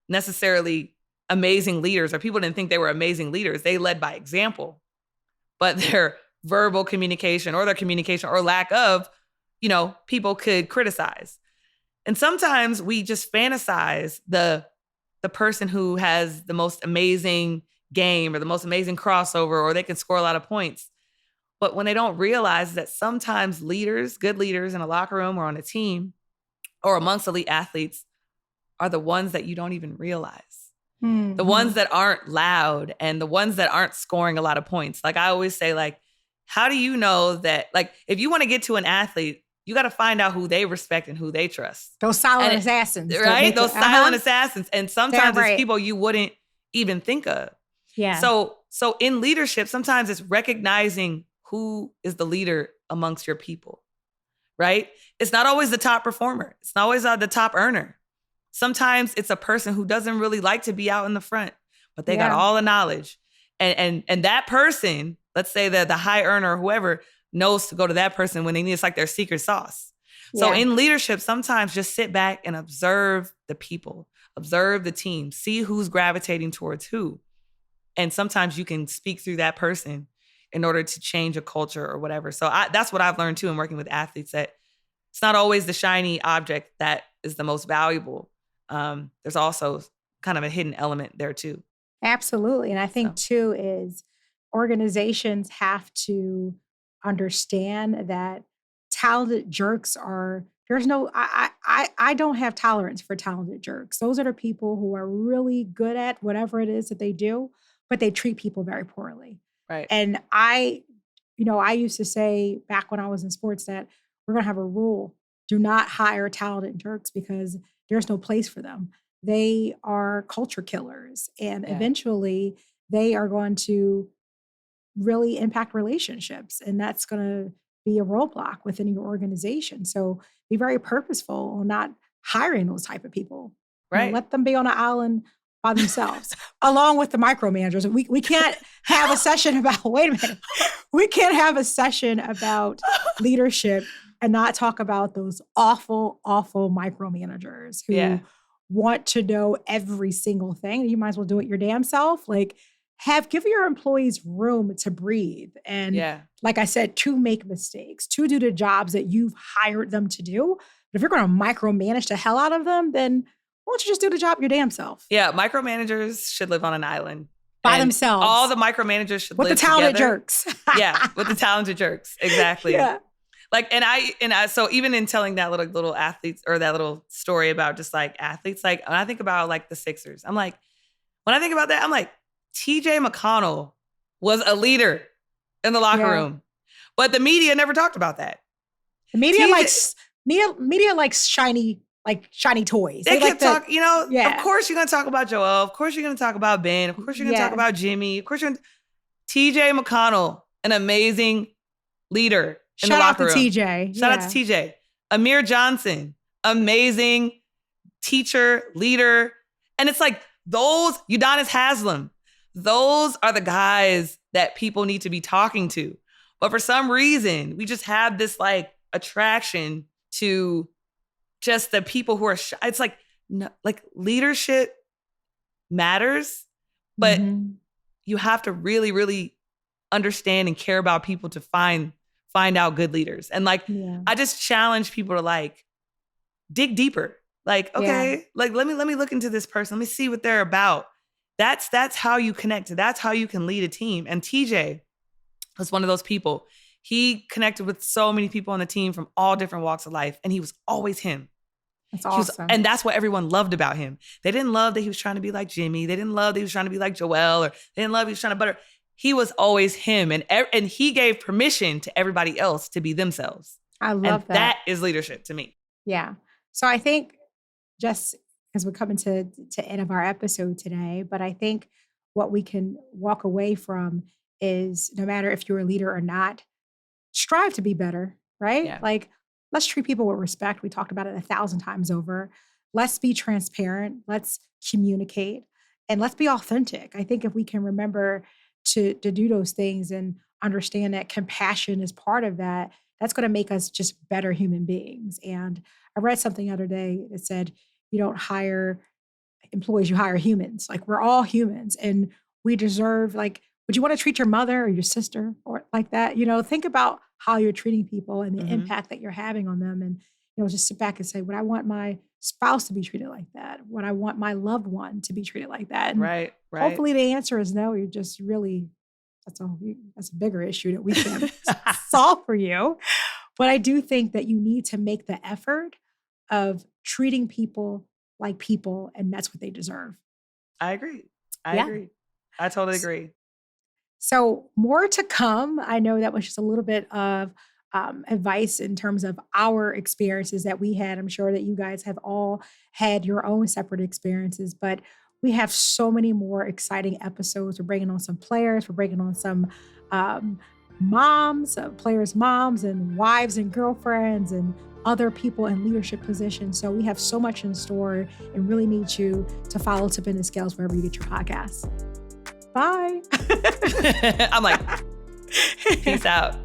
necessarily amazing leaders, or people didn't think they were amazing leaders. They led by example. But their verbal communication or their communication or lack of, people could criticize. And sometimes we just fantasize the person who has the most amazing game or the most amazing crossover, or they can score a lot of points. But when they don't realize that sometimes leaders, good leaders in a locker room or on a team or amongst elite athletes are the ones that you don't even realize. Mm-hmm. The ones that aren't loud and the ones that aren't scoring a lot of points. Like I always say, like, how do you know that, like, if you want to get to an athlete, you got to find out who they respect and who they trust. Those silent assassins. Right? Those silent assassins. And sometimes it's people you wouldn't even think of. Yeah. So in leadership, sometimes it's recognizing who is the leader amongst your people, right? It's not always the top performer. It's not always the top earner. Sometimes it's a person who doesn't really like to be out in the front, but they got all the knowledge. And that person, let's say the high earner or whoever, knows to go to that person when they need, it's like their secret sauce. So in leadership, sometimes just sit back and observe the people, observe the team, see who's gravitating towards who. And sometimes you can speak through that person in order to change a culture or whatever. So that's what I've learned too in working with athletes, that it's not always the shiny object that is the most valuable. There's also kind of a hidden element there too. Absolutely. And I think too is organizations have to understand that talented jerks I don't have tolerance for talented jerks. Those are the people who are really good at whatever it is that they do, but they treat people very poorly. Right. And I used to say back when I was in sports that we're going to have a rule: do not hire talented jerks because there's no place for them. They are culture killers, and eventually they are going to really impact relationships, and that's going to be a roadblock within your organization. So be very purposeful on not hiring those type of people. Right. Let them be on an island by themselves, along with the micromanagers. We can't have a session about, wait a minute, we can't have a session about leadership and not talk about those awful, awful micromanagers who want to know every single thing. You might as well do it your damn self. Like, give your employees room to breathe. And like I said, to make mistakes, to do the jobs that you've hired them to do. But if you're going to micromanage the hell out of them, then why don't you just do the job your damn self? Yeah, micromanagers should live on an island. By themselves. All the micromanagers should live together. With the talented jerks. Yeah, with the talented jerks. Exactly. Yeah. Like, and I, so even in telling that little athletes, or that little story about just like athletes, like when I think about like the Sixers, when I think about that, I'm like, TJ McConnell was a leader in the locker room, but the media never talked about that. The media likes shiny toys. They kept talking, of course you're going to talk about Joel. Of course you're going to talk about Ben. Of course you're going to talk about Jimmy. Of course TJ McConnell, an amazing leader in the locker room. Shout out to TJ. Amir Johnson, amazing teacher, leader. And it's like Udonis Haslem, those are the guys that people need to be talking to. But for some reason, we just have this like attraction to just the people who are shy. It's like, no, like leadership matters, but you have to really, really understand and care about people to find out good leaders. And like, I just challenge people to like dig deeper. Like, okay, like let me look into this person. Let me see what they're about. That's how you connect. That's how you can lead a team. And TJ was one of those people. He connected with so many people on the team from all different walks of life, and he was always him. That's awesome. And that's what everyone loved about him. They didn't love that he was trying to be like Jimmy. They didn't love that he was trying to be like Joel, or they didn't love he was trying to butter. He was always him, and he gave permission to everybody else to be themselves. I love that. That is leadership to me. Yeah. So I think, just because we're coming to end of our episode today, but I think what we can walk away from is, no matter if you're a leader or not, strive to be better, right? Yeah. Like, let's treat people with respect. We talked about it 1,000 times over. Let's be transparent. Let's communicate, and let's be authentic. I think if we can remember to do those things and understand that compassion is part of that, that's going to make us just better human beings. And I read something the other day that said, you don't hire employees, you hire humans. Like, we're all humans, and we deserve, like, would you want to treat your mother or your sister or like that? You know, think about how you're treating people and the impact that you're having on them. And, you know, just sit back and say, would I want my spouse to be treated like that? Would I want my loved one to be treated like that? And right. Hopefully the answer is no. You're just really, that's a bigger issue that we can solve for you. But I do think that you need to make the effort of treating people like people, and that's what they deserve. I agree. I agree. I totally agree. So more to come. I know that was just a little bit of advice in terms of our experiences that we had. I'm sure that you guys have all had your own separate experiences, but we have so many more exciting episodes. We're bringing on some players. We're bringing on some moms, players' moms and wives and girlfriends and other people in leadership positions. So we have so much in store, and really need you to follow Tipping the Scales wherever you get your podcasts. Bye. I'm like, peace out.